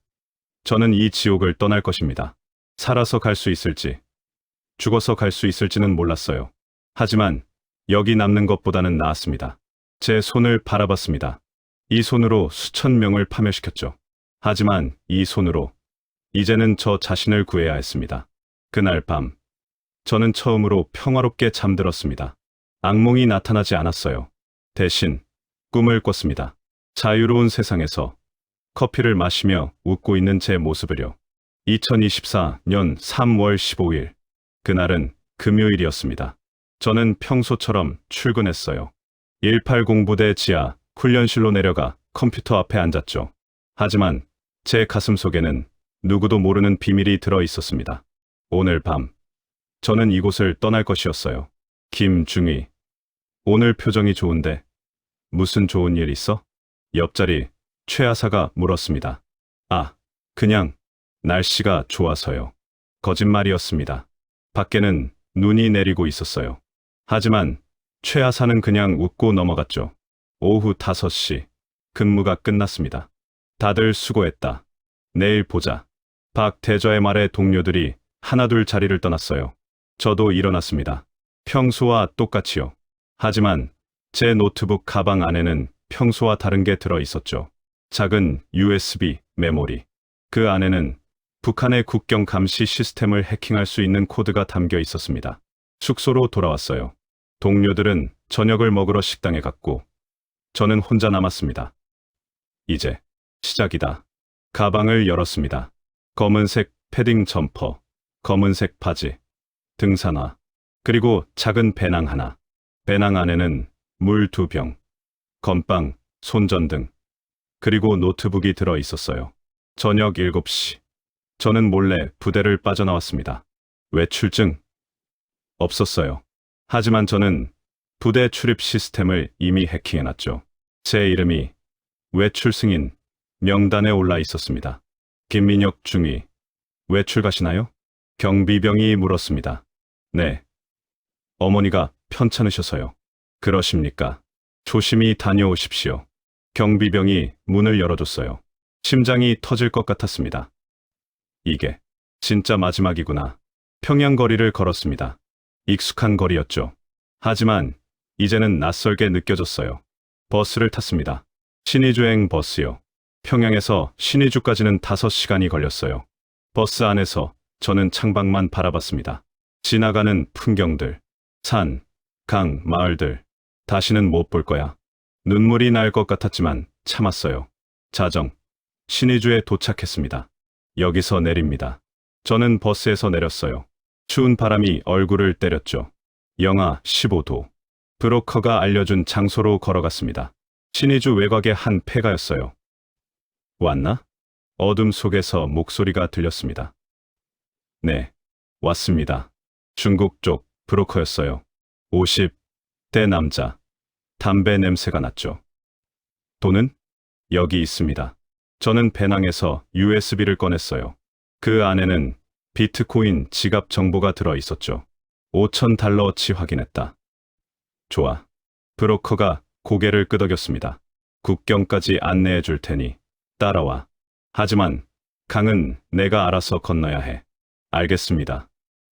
저는 이 지옥을 떠날 것입니다. 살아서 갈 수 있을지, 죽어서 갈 수 있을지는 몰랐어요. 하지만 여기 남는 것보다는 나았습니다. 제 손을 바라봤습니다. 이 손으로 수천 명을 파멸시켰죠. 하지만 이 손으로 이제는 저 자신을 구해야 했습니다. 그날 밤, 저는 처음으로 평화롭게 잠들었습니다. 악몽이 나타나지 않았어요. 대신 꿈을 꿨습니다. 자유로운 세상에서 커피를 마시며 웃고 있는 제 모습을요. 2024년 3월 15일. 그날은 금요일이었습니다. 저는 평소처럼 출근했어요. 180부대 지하 훈련실로 내려가 컴퓨터 앞에 앉았죠. 하지만 제 가슴 속에는 누구도 모르는 비밀이 들어 있었습니다. 오늘 밤, 저는 이곳을 떠날 것이었어요. 김중희. 오늘 표정이 좋은데 무슨 좋은 일 있어? 옆자리 최하사가 물었습니다. 아, 그냥 날씨가 좋아서요. 거짓말이었습니다. 밖에는 눈이 내리고 있었어요. 하지만 최하사는 그냥 웃고 넘어갔죠. 오후 5시. 근무가 끝났습니다. 다들 수고했다. 내일 보자. 박 대저의 말에 동료들이 하나둘 자리를 떠났어요. 저도 일어났습니다. 평소와 똑같이요. 하지만 제 노트북 가방 안에는 평소와 다른 게 들어 있었죠. 작은 USB 메모리. 그 안에는 북한의 국경 감시 시스템을 해킹할 수 있는 코드가 담겨 있었습니다. 숙소로 돌아왔어요. 동료들은 저녁을 먹으러 식당에 갔고, 저는 혼자 남았습니다. 이제 시작이다. 가방을 열었습니다. 검은색 패딩 점퍼, 검은색 바지, 등산화, 그리고 작은 배낭 하나. 배낭 안에는 물 2병, 건빵, 손전등, 그리고 노트북이 들어 있었어요. 저녁 7시. 저는 몰래 부대를 빠져나왔습니다. 외출증? 없었어요. 하지만 저는 부대 출입 시스템을 이미 해킹해놨죠. 제 이름이 외출 승인 명단에 올라 있었습니다. 김민혁 중위, 외출 가시나요? 경비병이 물었습니다. 네. 어머니가 편찮으셔서요. 그러십니까? 조심히 다녀오십시오. 경비병이 문을 열어줬어요. 심장이 터질 것 같았습니다. 이게 진짜 마지막이구나. 평양 거리를 걸었습니다. 익숙한 거리였죠. 하지만 이제는 낯설게 느껴졌어요. 버스를 탔습니다. 신의주행 버스요. 평양에서 신의주까지는 5시간이 걸렸어요. 버스 안에서 저는 창밖만 바라봤습니다. 지나가는 풍경들, 산, 강, 마을들. 다시는 못 볼 거야. 눈물이 날 것 같았지만 참았어요. 자정, 신의주에 도착했습니다. 여기서 내립니다. 저는 버스에서 내렸어요. 추운 바람이 얼굴을 때렸죠. 영하 15도. 브로커가 알려준 장소로 걸어갔습니다. 신의주 외곽의 한 폐가였어요. 왔나? 어둠 속에서 목소리가 들렸습니다. 네, 왔습니다. 중국 쪽 브로커였어요. 50대 남자. 담배 냄새가 났죠. 돈은? 여기 있습니다. 저는 배낭에서 USB를 꺼냈어요. 그 안에는 비트코인 지갑 정보가 들어 있었죠. 5,000달러어치 확인했다. 좋아. 브로커가 고개를 끄덕였습니다. 국경까지 안내해 줄 테니 따라와. 하지만 강은 내가 알아서 건너야 해. 알겠습니다.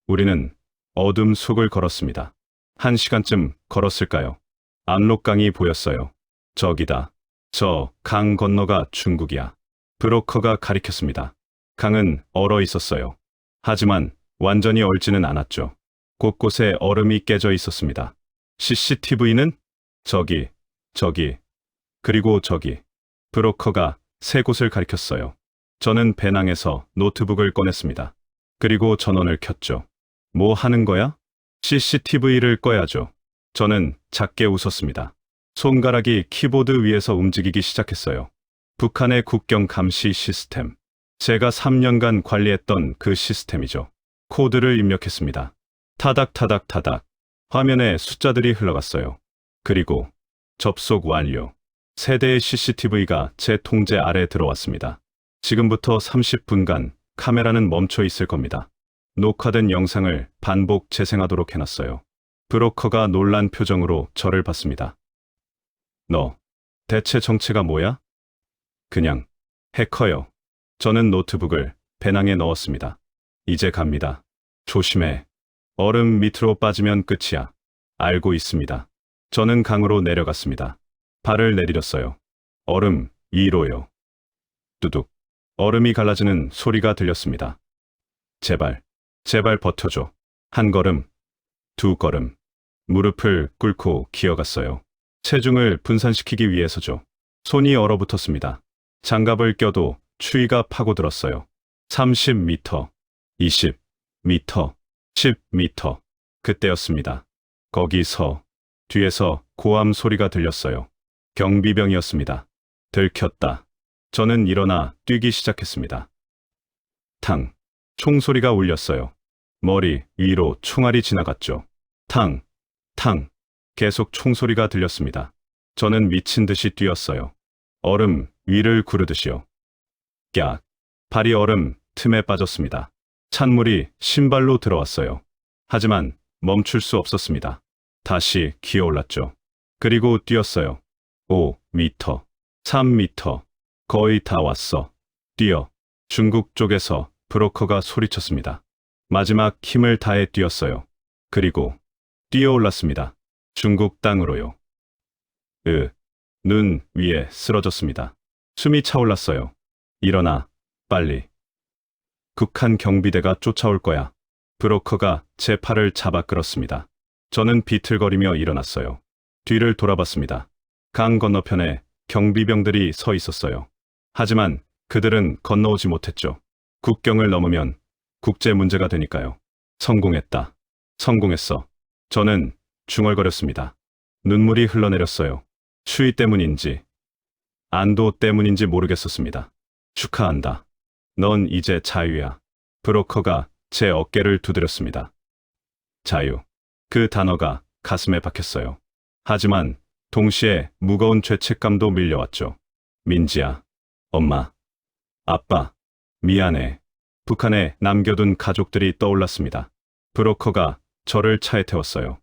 우리는 어둠 속을 걸었습니다. 1시간쯤 걸었을까요? 압록강이 보였어요. 저기다. 저 강 건너가 중국이야. 브로커가 가리켰습니다. 강은 얼어 있었어요. 하지만 완전히 얼지는 않았죠. 곳곳에 얼음이 깨져 있었습니다. CCTV는 저기, 그리고 저기. 브로커가 세 곳을 가리켰어요. 저는 배낭에서 노트북을 꺼냈습니다. 그리고 전원을 켰죠. 뭐 하는 거야? CCTV를 꺼야죠. 저는 작게 웃었습니다. 손가락이 키보드 위에서 움직이기 시작했어요. 북한의 국경 감시 시스템. 제가 3년간 관리했던 그 시스템이죠. 코드를 입력했습니다. 타닥타닥타닥. 화면에 숫자들이 흘러갔어요. 그리고 접속 완료. 세 대의 CCTV가 제 통제 아래 들어왔습니다. 지금부터 30분간 카메라는 멈춰 있을 겁니다. 녹화된 영상을 반복 재생하도록 해놨어요. 브로커가 놀란 표정으로 저를 봤습니다. 너, 대체 정체가 뭐야? 그냥 해커요. 저는 노트북을 배낭에 넣었습니다. 이제 갑니다. 조심해. 얼음 밑으로 빠지면 끝이야. 알고 있습니다. 저는 강으로 내려갔습니다. 발을 내디뎠어요. 얼음 위로요. 뚜둑. 얼음이 갈라지는 소리가 들렸습니다. 제발 버텨줘. 한 걸음, 두 걸음. 무릎을 꿇고 기어갔어요. 체중을 분산시키기 위해서죠. 손이 얼어붙었습니다. 장갑을 껴도 추위가 파고들었어요. 30m, 20m, 10m. 그때였습니다. 거기서 뒤에서 고함 소리가 들렸어요. 경비병이었습니다. 들켰다. 저는 일어나 뛰기 시작했습니다. 탕. 총소리가 울렸어요. 머리 위로 총알이 지나갔죠. 탕. 탕. 계속 총소리가 들렸습니다. 저는 미친 듯이 뛰었어요. 얼음 위를 구르듯이요. 깍. 발이 얼음 틈에 빠졌습니다. 찬물이 신발로 들어왔어요. 하지만 멈출 수 없었습니다. 다시 기어올랐죠. 그리고 뛰었어요. 5m, 3m. 거의 다 왔어. 뛰어. 중국 쪽에서 브로커가 소리쳤습니다. 마지막 힘을 다해 뛰었어요. 그리고 뛰어올랐습니다. 중국 땅으로요. 눈 위에 쓰러졌습니다. 숨이 차올랐어요. 일어나, 빨리. 북한 경비대가 쫓아올 거야. 브로커가 제 팔을 잡아 끌었습니다. 저는 비틀거리며 일어났어요. 뒤를 돌아봤습니다. 강 건너편에 경비병들이 서 있었어요. 하지만 그들은 건너오지 못했죠. 국경을 넘으면 국제 문제가 되니까요. 성공했다. 성공했어. 저는 중얼거렸습니다. 눈물이 흘러내렸어요. 추위 때문인지 안도 때문인지 모르겠었습니다. 축하한다. 넌 이제 자유야. 브로커가 제 어깨를 두드렸습니다. 자유. 그 단어가 가슴에 박혔어요. 하지만 동시에 무거운 죄책감도 밀려왔죠. 민지야. 엄마. 아빠. 미안해. 북한에 남겨둔 가족들이 떠올랐습니다. 브로커가 저를 차에 태웠어요.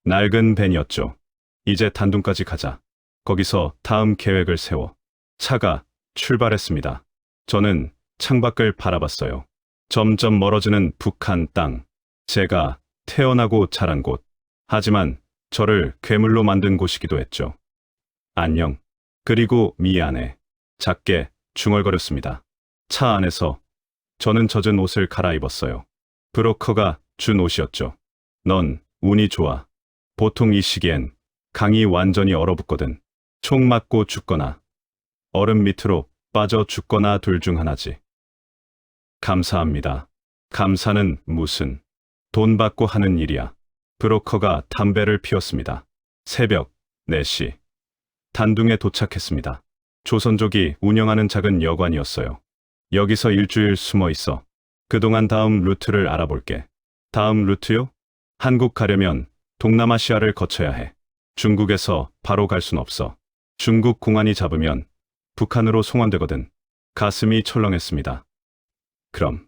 낡은 벤이었죠. 이제 단둥까지 가자. 거기서 다음 계획을 세워. 차가 출발했습니다. 저는 창밖을 바라봤어요. 점점 멀어지는 북한 땅. 제가 태어나고 자란 곳. 하지만 저를 괴물로 만든 곳이기도 했죠. 안녕. 그리고 미안해. 작게 중얼거렸습니다. 차 안에서 저는 젖은 옷을 갈아입었어요. 브로커가 준 옷이었죠. 넌 운이 좋아. 보통 이 시기엔 강이 완전히 얼어붙거든. 총 맞고 죽거나 얼음 밑으로 빠져 죽거나 둘 중 하나지. 감사합니다. 감사는 무슨 돈 받고 하는 일이야. 브로커가 담배를 피웠습니다. 새벽 4시. 단둥에 도착했습니다. 조선족이 운영하는 작은 여관이었어요. 여기서 일주일 숨어 있어. 그동안 다음 루트를 알아볼게. 다음 루트요? 한국 가려면 동남아시아를 거쳐야 해. 중국에서 바로 갈 순 없어. 중국 공안이 잡으면 북한으로 송환되거든. 가슴이 철렁했습니다. 그럼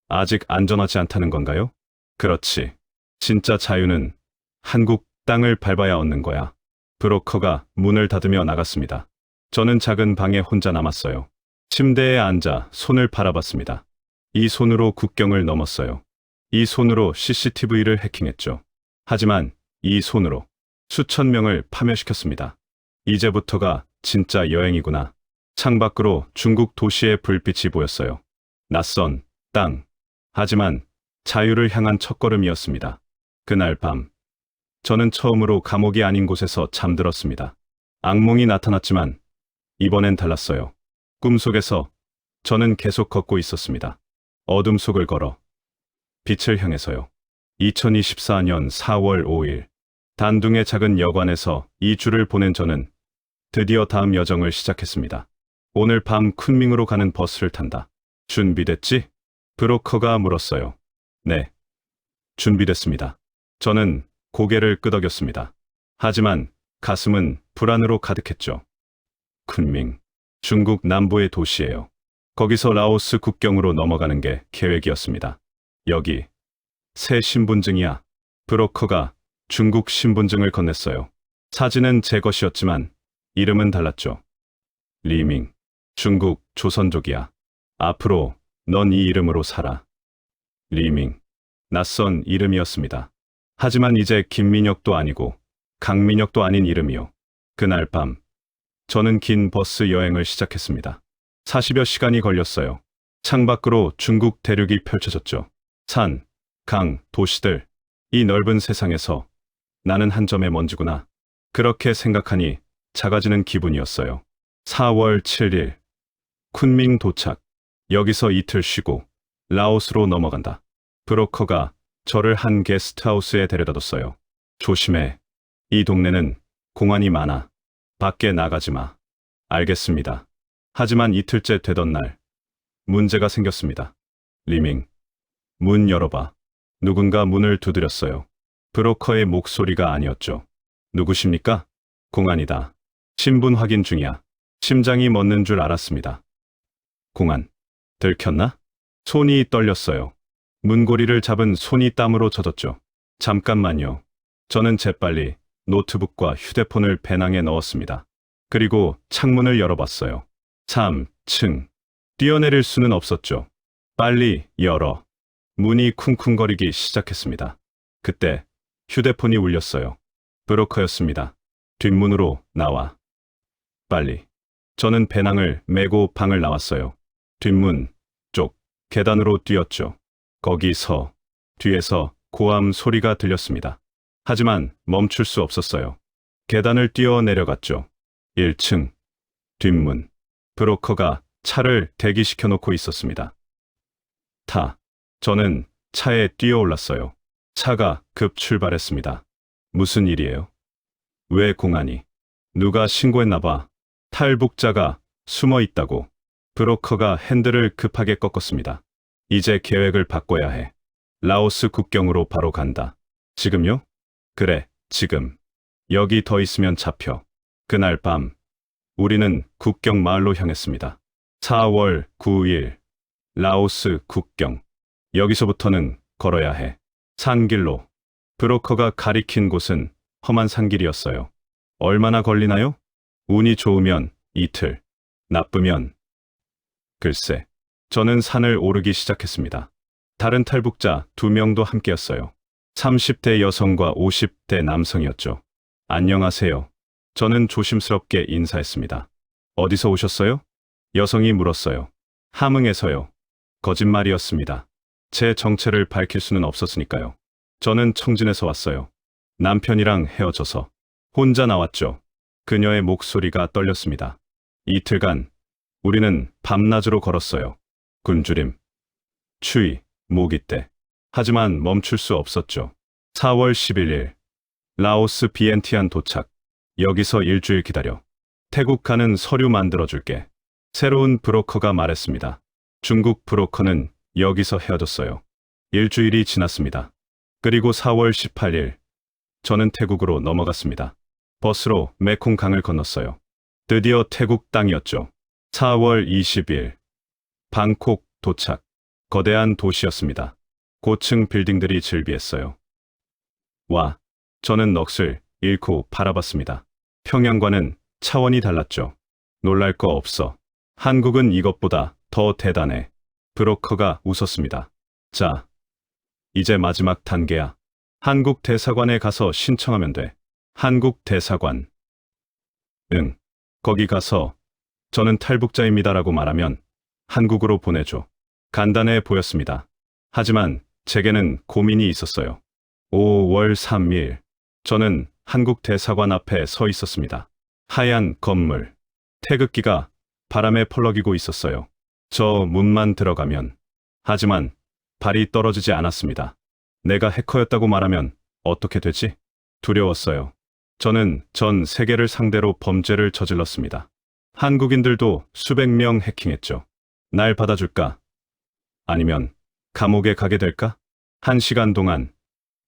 아직 안전하지 않다는 건가요? 그렇지. 진짜 자유는 한국 땅을 밟아야 얻는 거야. 브로커가 문을 닫으며 나갔습니다. 저는 작은 방에 혼자 남았어요. 침대에 앉아 손을 바라봤습니다. 이 손으로 국경을 넘었어요. 이 손으로 CCTV를 해킹했죠. 하지만 이 손으로 수천 명을 파멸시켰습니다. 이제부터가 진짜 여행이구나. 창밖으로 중국 도시의 불빛이 보였어요. 낯선 땅. 하지만 자유를 향한 첫걸음이었습니다. 그날 밤, 저는 처음으로 감옥이 아닌 곳에서 잠들었습니다. 악몽이 나타났지만 이번엔 달랐어요. 꿈속에서 저는 계속 걷고 있었습니다. 어둠 속을 걸어 빛을 향해서요. 2024년 4월 5일 단둥의 작은 여관에서 2주를 보낸 저는 드디어 다음 여정을 시작했습니다. 오늘 밤 쿤밍으로 가는 버스를 탄다. 준비됐지? 브로커가 물었어요. 네, 준비됐습니다. 저는 고개를 끄덕였습니다. 하지만 가슴은 불안으로 가득했죠. 쿤밍, 중국 남부의 도시예요. 거기서 라오스 국경으로 넘어가는 게 계획이었습니다. 여기, 새 신분증이야. 브로커가 중국 신분증을 건넸어요. 사진은 제 것이었지만 이름은 달랐죠. 리밍, 중국 조선족이야. 앞으로 넌 이 이름으로 살아. 리밍, 낯선 이름이었습니다. 하지만 이제 김민혁도 아니고 강민혁도 아닌 이름이요. 그날 밤, 저는 긴 버스 여행을 시작했습니다. 40여 시간이 걸렸어요. 창밖으로 중국 대륙이 펼쳐졌죠. 산, 강, 도시들, 이 넓은 세상에서 나는 한 점의 먼지구나. 그렇게 생각하니 작아지는 기분이었어요. 4월 7일, 쿤밍 도착. 여기서 이틀 쉬고 라오스로 넘어간다. 브로커가 저를 한 게스트하우스에 데려다뒀어요. 조심해. 이 동네는 공안이 많아. 밖에 나가지 마. 알겠습니다. 하지만 이틀째 되던 날, 문제가 생겼습니다. 리밍, 문 열어봐. 누군가 문을 두드렸어요. 브로커의 목소리가 아니었죠. 누구십니까? 공안이다. 신분 확인 중이야. 심장이 멎는 줄 알았습니다. 공안, 들켰나? 손이 떨렸어요. 문고리를 잡은 손이 땀으로 젖었죠. 잠깐만요. 저는 재빨리 노트북과 휴대폰을 배낭에 넣었습니다. 그리고 창문을 열어봤어요. 3층. 뛰어내릴 수는 없었죠. 빨리 열어. 문이 쿵쿵거리기 시작했습니다. 그때 휴대폰이 울렸어요. 브로커였습니다. 뒷문으로 나와. 빨리. 저는 배낭을 메고 방을 나왔어요. 뒷문 쪽 계단으로 뛰었죠. 거기서 뒤에서 고함 소리가 들렸습니다. 하지만 멈출 수 없었어요. 계단을 뛰어 내려갔죠. 1층 뒷문. 브로커가 차를 대기시켜 놓고 있었습니다. 타. 저는 차에 뛰어 올랐어요. 차가 급 출발했습니다. 무슨 일이에요? 왜 공안이? 누가 신고했나 봐. 탈북자가 숨어 있다고. 브로커가 핸들을 급하게 꺾었습니다. 이제 계획을 바꿔야 해. 라오스 국경으로 바로 간다. 지금요? 그래, 지금. 여기 더 있으면 잡혀. 그날 밤, 우리는 국경 마을로 향했습니다. 4월 9일, 라오스 국경. 여기서부터는 걸어야 해. 산길로. 브로커가 가리킨 곳은 험한 산길이었어요. 얼마나 걸리나요? 운이 좋으면 이틀, 나쁘면 글쎄. 저는 산을 오르기 시작했습니다. 다른 탈북자 2명도 함께였어요. 30대 여성과 50대 남성이었죠. 안녕하세요. 저는 조심스럽게 인사했습니다. 어디서 오셨어요? 여성이 물었어요. 함흥에서요. 거짓말이었습니다. 제 정체를 밝힐 수는 없었으니까요. 저는 청진에서 왔어요. 남편이랑 헤어져서 혼자 나왔죠. 그녀의 목소리가 떨렸습니다. 이틀간 우리는 밤낮으로 걸었어요. 굶주림, 추위, 모기 때. 하지만 멈출 수 없었죠. 4월 11일, 라오스 비엔티안 도착. 여기서 일주일 기다려. 태국 가는 서류 만들어줄게. 새로운 브로커가 말했습니다. 중국 브로커는 여기서 헤어졌어요. 일주일이 지났습니다. 그리고 4월 18일, 저는 태국으로 넘어갔습니다. 버스로 메콩강을 건넜어요. 드디어 태국 땅이었죠. 4월 20일, 방콕 도착. 거대한 도시였습니다. 고층 빌딩들이 즐비했어요. 와, 저는 넋을 잃고 바라봤습니다. 평양과는 차원이 달랐죠. 놀랄 거 없어. 한국은 이것보다 더 대단해. 브로커가 웃었습니다. 자, 이제 마지막 단계야. 한국 대사관에 가서 신청하면 돼. 한국 대사관. 응. 거기 가서 저는 탈북자입니다라고 말하면 한국으로 보내줘. 간단해 보였습니다. 하지만 제게는 고민이 있었어요. 5월 3일. 저는 한국 대사관 앞에 서 있었습니다. 하얀 건물. 태극기가 바람에 펄럭이고 있었어요. 저 문만 들어가면. 하지만 발이 떨어지지 않았습니다. 내가 해커였다고 말하면 어떻게 되지? 두려웠어요. 저는 전 세계를 상대로 범죄를 저질렀습니다. 한국인들도 수백 명 해킹했죠. 날 받아줄까? 아니면 감옥에 가게 될까? 1시간 동안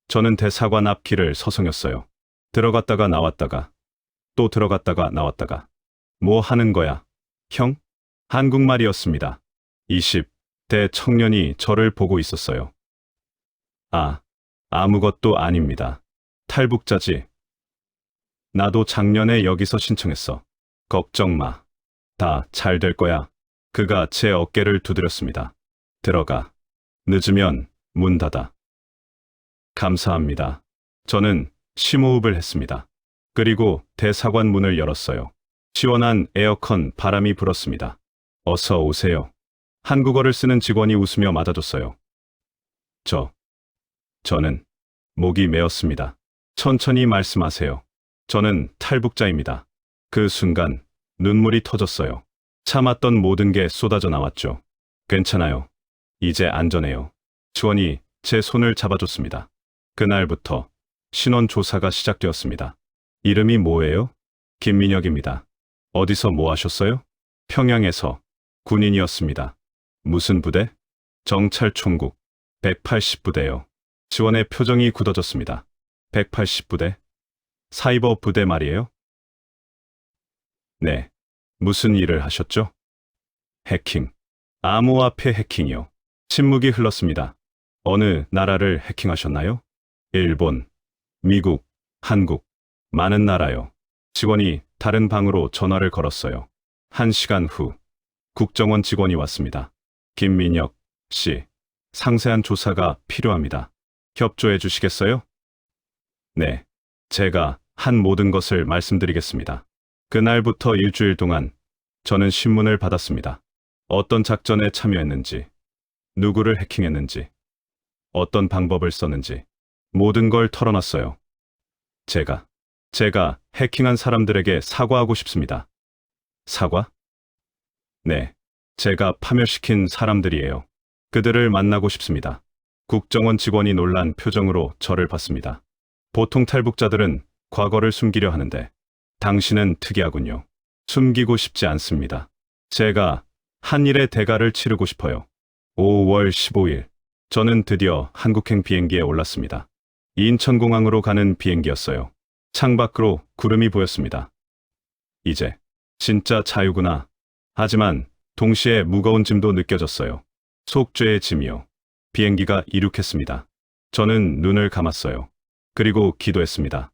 저는 대사관 앞 길을 서성였어요. 들어갔다가 나왔다가 또 들어갔다가 나왔다가. 뭐 하는 거야, 형? 한국말이었습니다. 20대 청년이 저를 보고 있었어요. 아무것도 아닙니다. 탈북자지. 나도 작년에 여기서 신청했어. 걱정 마. 다 잘 될 거야. 그가 제 어깨를 두드렸습니다. 들어가. 늦으면 문 닫아. 감사합니다. 저는 심호흡을 했습니다. 그리고 대사관 문을 열었어요. 시원한 에어컨 바람이 불었습니다. 어서 오세요. 한국어를 쓰는 직원이 웃으며 맞아줬어요. 저는 목이 메었습니다. 천천히 말씀하세요. 저는 탈북자입니다. 그 순간 눈물이 터졌어요. 참았던 모든 게 쏟아져 나왔죠. 괜찮아요. 이제 안전해요. 직원이 제 손을 잡아줬습니다. 그날부터 신원 조사가 시작되었습니다. 이름이 뭐예요? 김민혁입니다. 어디서 뭐 하셨어요? 평양에서. 군인이었습니다. 무슨 부대? 정찰총국 180부대요. 지원의 표정이 굳어졌습니다. 180부대? 사이버 부대 말이에요? 네. 무슨 일을 하셨죠? 해킹. 암호화폐 해킹이요. 침묵이 흘렀습니다. 어느 나라를 해킹하셨나요? 일본, 미국, 한국, 많은 나라요. 직원이 다른 방으로 전화를 걸었어요. 1시간 후, 국정원 직원이 왔습니다. 김민혁 씨, 상세한 조사가 필요합니다. 협조해 주시겠어요? 네, 제가 한 모든 것을 말씀드리겠습니다. 그날부터 일주일 동안 저는 신문을 받았습니다. 어떤 작전에 참여했는지, 누구를 해킹했는지, 어떤 방법을 썼는지 모든 걸 털어놨어요. 제가 해킹한 사람들에게 사과하고 싶습니다. 사과? 네, 제가 파멸시킨 사람들이에요. 그들을 만나고 싶습니다. 국정원 직원이 놀란 표정으로 저를 봤습니다. 보통 탈북자들은 과거를 숨기려 하는데 당신은 특이하군요. 숨기고 싶지 않습니다. 제가 한 일의 대가를 치르고 싶어요. 5월 15일, 저는 드디어 한국행 비행기에 올랐습니다. 인천공항으로 가는 비행기였어요. 창밖으로 구름이 보였습니다. 이제 진짜 자유구나. 하지만 동시에 무거운 짐도 느껴졌어요. 속죄의 짐이요. 비행기가 이륙했습니다. 저는 눈을 감았어요. 그리고 기도했습니다.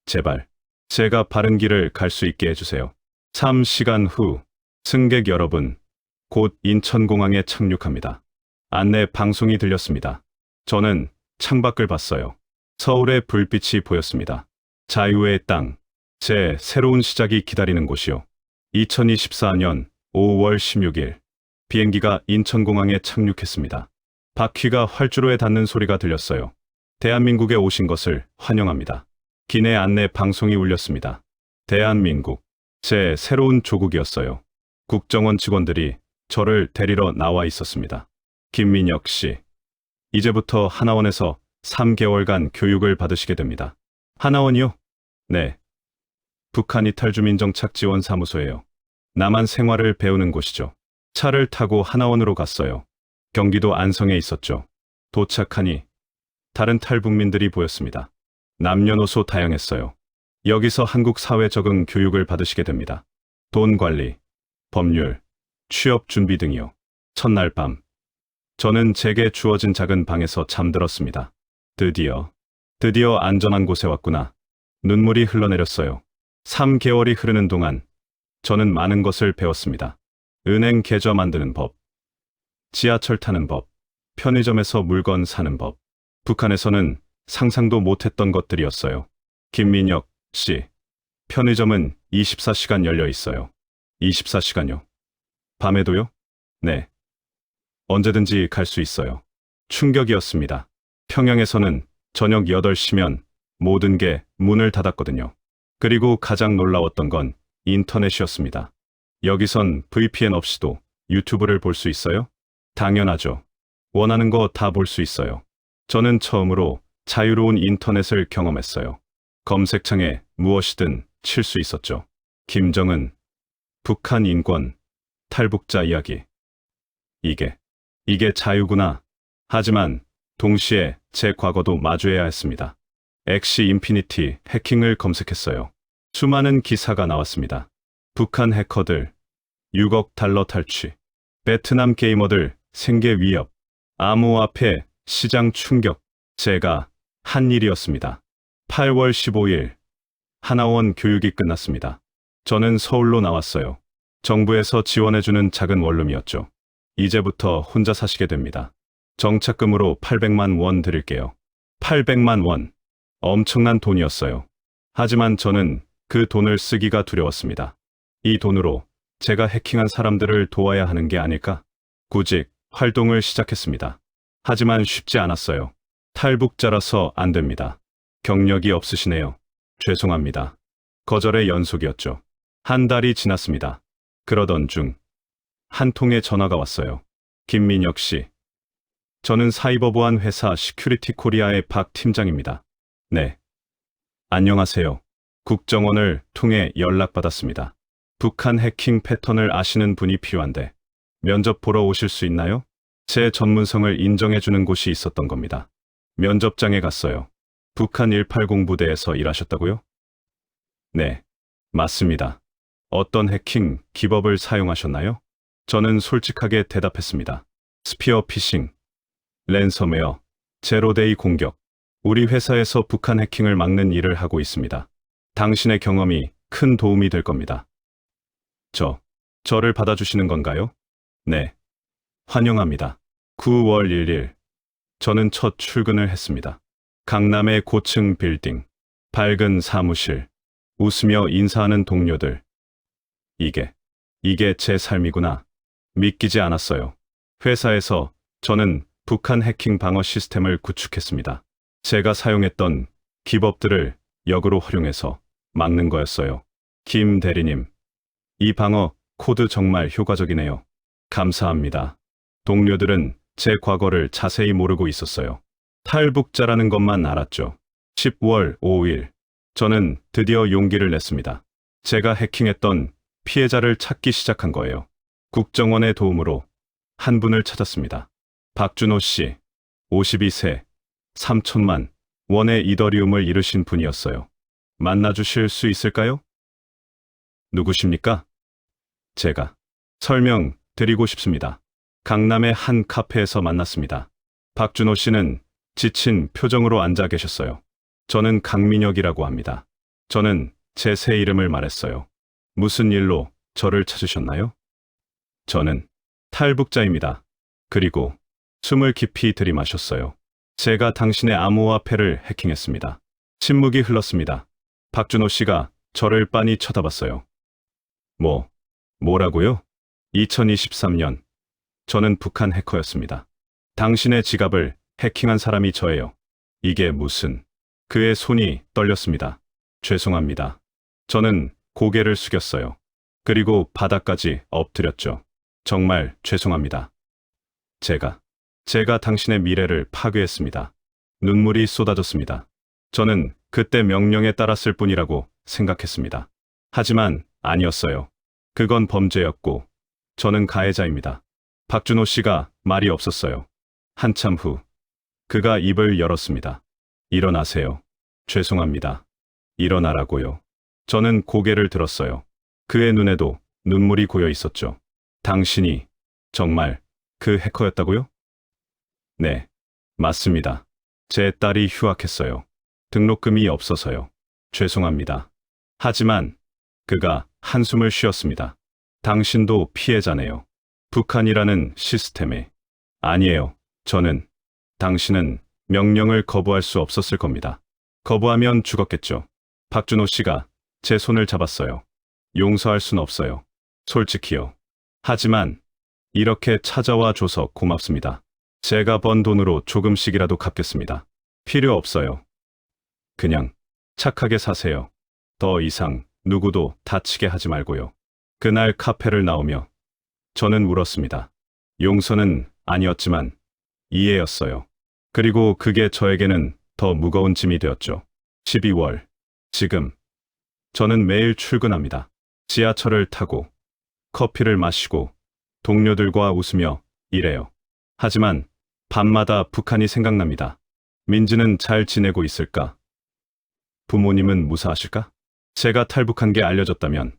제발, 제가 바른 길을 갈 수 있게 해주세요. 3시간 후, 승객 여러분, 곧 인천공항에 착륙합니다. 안내 방송이 들렸습니다. 저는 창밖을 봤어요. 서울의 불빛이 보였습니다. 자유의 땅, 제 새로운 시작이 기다리는 곳이요. 2024년 5월 16일, 비행기가 인천공항에 착륙했습니다. 바퀴가 활주로에 닿는 소리가 들렸어요. 대한민국에 오신 것을 환영합니다. 기내 안내 방송이 울렸습니다. 대한민국, 제 새로운 조국이었어요. 국정원 직원들이 저를 데리러 나와 있었습니다. 김민혁 씨, 이제부터 하나원에서 3개월간 교육을 받으시게 됩니다. 하나원이요? 네. 북한 이탈주민정착지원사무소예요. 남한 생활을 배우는 곳이죠. 차를 타고 하나원으로 갔어요. 경기도 안성에 있었죠. 도착하니 다른 탈북민들이 보였습니다. 남녀노소 다양했어요. 여기서 한국 사회 적응 교육을 받으시게 됩니다. 돈 관리, 법률, 취업 준비 등이요. 첫날 밤, 저는 제게 주어진 작은 방에서 잠들었습니다. 드디어 안전한 곳에 왔구나. 눈물이 흘러내렸어요. 3개월이 흐르는 동안 저는 많은 것을 배웠습니다. 은행 계좌 만드는 법, 지하철 타는 법, 편의점에서 물건 사는 법. 북한에서는 상상도 못했던 것들이었어요. 김민혁 씨, 편의점은 24시간 열려 있어요. 24시간요? 밤에도요? 네. 언제든지 갈 수 있어요. 충격이었습니다. 평양에서는 저녁 8시면 모든 게 문을 닫았거든요. 그리고 가장 놀라웠던 건 인터넷이었습니다. 여기선 VPN 없이도 유튜브를 볼 수 있어요? 당연하죠. 원하는 거 다 볼 수 있어요. 저는 처음으로 자유로운 인터넷을 경험했어요. 검색창에 무엇이든 칠 수 있었죠. 김정은, 북한 인권, 탈북자 이야기. 이게 자유구나. 하지만 동시에 제 과거도 마주해야 했습니다. 엑시 인피니티 해킹을 검색했어요. 수많은 기사가 나왔습니다. 북한 해커들, 6억 달러 탈취, 베트남 게이머들 생계 위협, 암호화폐 시장 충격. 제가 한 일이었습니다. 8월 15일 하나원 교육이 끝났습니다. 저는 서울로 나왔어요. 정부에서 지원해주는 작은 원룸이었죠. 이제부터 혼자 사시게 됩니다. 정착금으로 800만 원 드릴게요. 800만 원. 엄청난 돈이었어요. 하지만 저는 그 돈을 쓰기가 두려웠습니다. 이 돈으로 제가 해킹한 사람들을 도와야 하는 게 아닐까? 구직 활동을 시작했습니다. 하지만 쉽지 않았어요. 탈북자라서 안 됩니다. 경력이 없으시네요. 죄송합니다. 거절의 연속이었죠. 한 달이 지났습니다. 그러던 중 한 통의 전화가 왔어요. 김민혁 씨. 저는 사이버 보안 회사 시큐리티 코리아의 박 팀장입니다. 네. 안녕하세요. 국정원을 통해 연락받았습니다. 북한 해킹 패턴을 아시는 분이 필요한데 면접 보러 오실 수 있나요? 제 전문성을 인정해주는 곳이 있었던 겁니다. 면접장에 갔어요. 북한 180 부대에서 일하셨다고요? 네. 맞습니다. 어떤 해킹 기법을 사용하셨나요? 저는 솔직하게 대답했습니다. 스피어 피싱, 랜섬웨어, 제로데이 공격. 우리 회사에서 북한 해킹을 막는 일을 하고 있습니다. 당신의 경험이 큰 도움이 될 겁니다. 저를 받아주시는 건가요? 네. 환영합니다. 9월 1일. 저는 첫 출근을 했습니다. 강남의 고층 빌딩, 밝은 사무실, 웃으며 인사하는 동료들. 이게 제 삶이구나. 믿기지 않았어요. 회사에서 저는 북한 해킹 방어 시스템을 구축했습니다. 제가 사용했던 기법들을 역으로 활용해서 막는 거였어요. 김 대리님, 이 방어 코드 정말 효과적이네요. 감사합니다. 동료들은 제 과거를 자세히 모르고 있었어요. 탈북자라는 것만 알았죠. 10월 5일, 저는 드디어 용기를 냈습니다. 제가 해킹했던 피해자를 찾기 시작한 거예요. 국정원의 도움으로 한 분을 찾았습니다. 박준호 씨, 52세, 3천만 원의 이더리움을 잃으신 분이었어요. 만나주실 수 있을까요? 누구십니까? 제가 설명 드리고 싶습니다. 강남의 한 카페에서 만났습니다. 박준호 씨는 지친 표정으로 앉아 계셨어요. 저는 강민혁이라고 합니다. 저는 제 새 이름을 말했어요. 무슨 일로 저를 찾으셨나요? 저는 탈북자입니다. 그리고 숨을 깊이 들이마셨어요. 제가 당신의 암호화폐를 해킹했습니다. 침묵이 흘렀습니다. 박준호 씨가 저를 빤히 쳐다봤어요. 뭐라고요? 2023년. 저는 북한 해커였습니다. 당신의 지갑을 해킹한 사람이 저예요. 이게 무슨... 그의 손이 떨렸습니다. 죄송합니다. 저는 고개를 숙였어요. 그리고 바닥까지 엎드렸죠. 정말 죄송합니다. 제가 당신의 미래를 파괴했습니다. 눈물이 쏟아졌습니다. 저는 그때 명령에 따랐을 뿐이라고 생각했습니다. 하지만 아니었어요. 그건 범죄였고 저는 가해자입니다. 박준호 씨가 말이 없었어요. 한참 후 그가 입을 열었습니다. 일어나세요. 죄송합니다. 일어나라고요. 저는 고개를 들었어요. 그의 눈에도 눈물이 고여 있었죠. 당신이 정말 그 해커였다고요? 네, 맞습니다. 제 딸이 휴학했어요. 등록금이 없어서요. 죄송합니다. 하지만 그가 한숨을 쉬었습니다. 당신도 피해자네요. 북한이라는 시스템에. 아니에요. 당신은 명령을 거부할 수 없었을 겁니다. 거부하면 죽었겠죠. 박준호 씨가 제 손을 잡았어요. 용서할 순 없어요. 솔직히요. 하지만 이렇게 찾아와 줘서 고맙습니다. 제가 번 돈으로 조금씩이라도 갚겠습니다. 필요 없어요. 그냥 착하게 사세요. 더 이상 누구도 다치게 하지 말고요. 그날 카페를 나오며 저는 울었습니다. 용서는 아니었지만 이해였어요. 그리고 그게 저에게는 더 무거운 짐이 되었죠. 12월. 지금 저는 매일 출근합니다. 지하철을 타고 커피를 마시고 동료들과 웃으며 일해요. 하지만 밤마다 북한이 생각납니다. 민지는 잘 지내고 있을까? 부모님은 무사하실까? 제가 탈북한 게 알려졌다면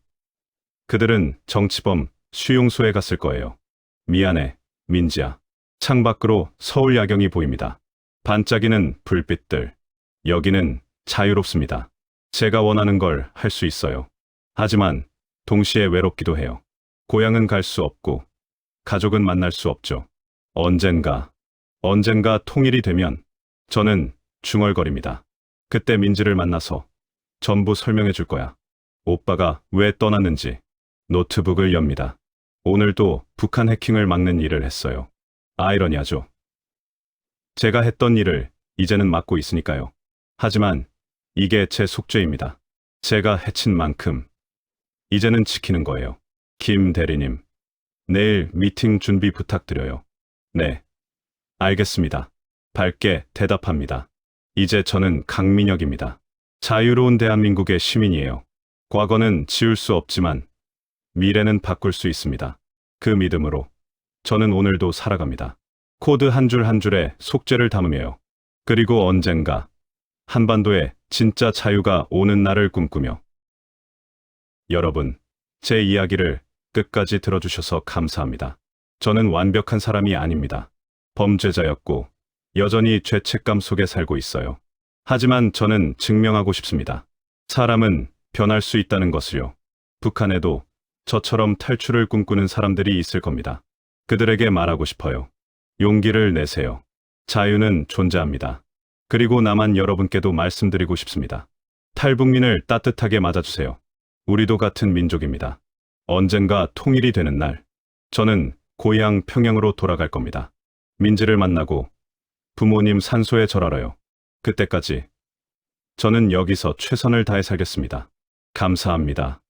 그들은 정치범 수용소에 갔을 거예요. 미안해, 민지야. 창밖으로 서울 야경이 보입니다. 반짝이는 불빛들. 여기는 자유롭습니다. 제가 원하는 걸 할 수 있어요. 하지만 동시에 외롭기도 해요. 고향은 갈 수 없고 가족은 만날 수 없죠. 언젠가 통일이 되면 저는 중얼거립니다. 그때 민지를 만나서 전부 설명해 줄 거야. 오빠가 왜 떠났는지. 노트북을 엽니다. 오늘도 북한 해킹을 막는 일을 했어요. 아이러니하죠. 제가 했던 일을 이제는 맡고 있으니까요. 하지만 이게 제 숙제입니다. 제가 해친 만큼 이제는 지키는 거예요. 김 대리님, 내일 미팅 준비 부탁드려요. 네, 알겠습니다. 밝게 대답합니다. 이제 저는 강민혁입니다. 자유로운 대한민국의 시민이에요. 과거는 지울 수 없지만 미래는 바꿀 수 있습니다. 그 믿음으로 저는 오늘도 살아갑니다. 코드 한 줄 한 줄에 속죄를 담으며요. 그리고 언젠가 한반도에 진짜 자유가 오는 날을 꿈꾸며. 여러분, 제 이야기를 끝까지 들어주셔서 감사합니다. 저는 완벽한 사람이 아닙니다. 범죄자였고 여전히 죄책감 속에 살고 있어요. 하지만 저는 증명하고 싶습니다. 사람은 변할 수 있다는 것을요. 북한에도 저처럼 탈출을 꿈꾸는 사람들이 있을 겁니다. 그들에게 말하고 싶어요. 용기를 내세요. 자유는 존재합니다. 그리고 나만 여러분께도 말씀드리고 싶습니다. 탈북민을 따뜻하게 맞아주세요. 우리도 같은 민족입니다. 언젠가 통일이 되는 날, 저는 고향 평양으로 돌아갈 겁니다. 민지를 만나고 부모님 산소에 절하러요. 그때까지 저는 여기서 최선을 다해 살겠습니다. 감사합니다.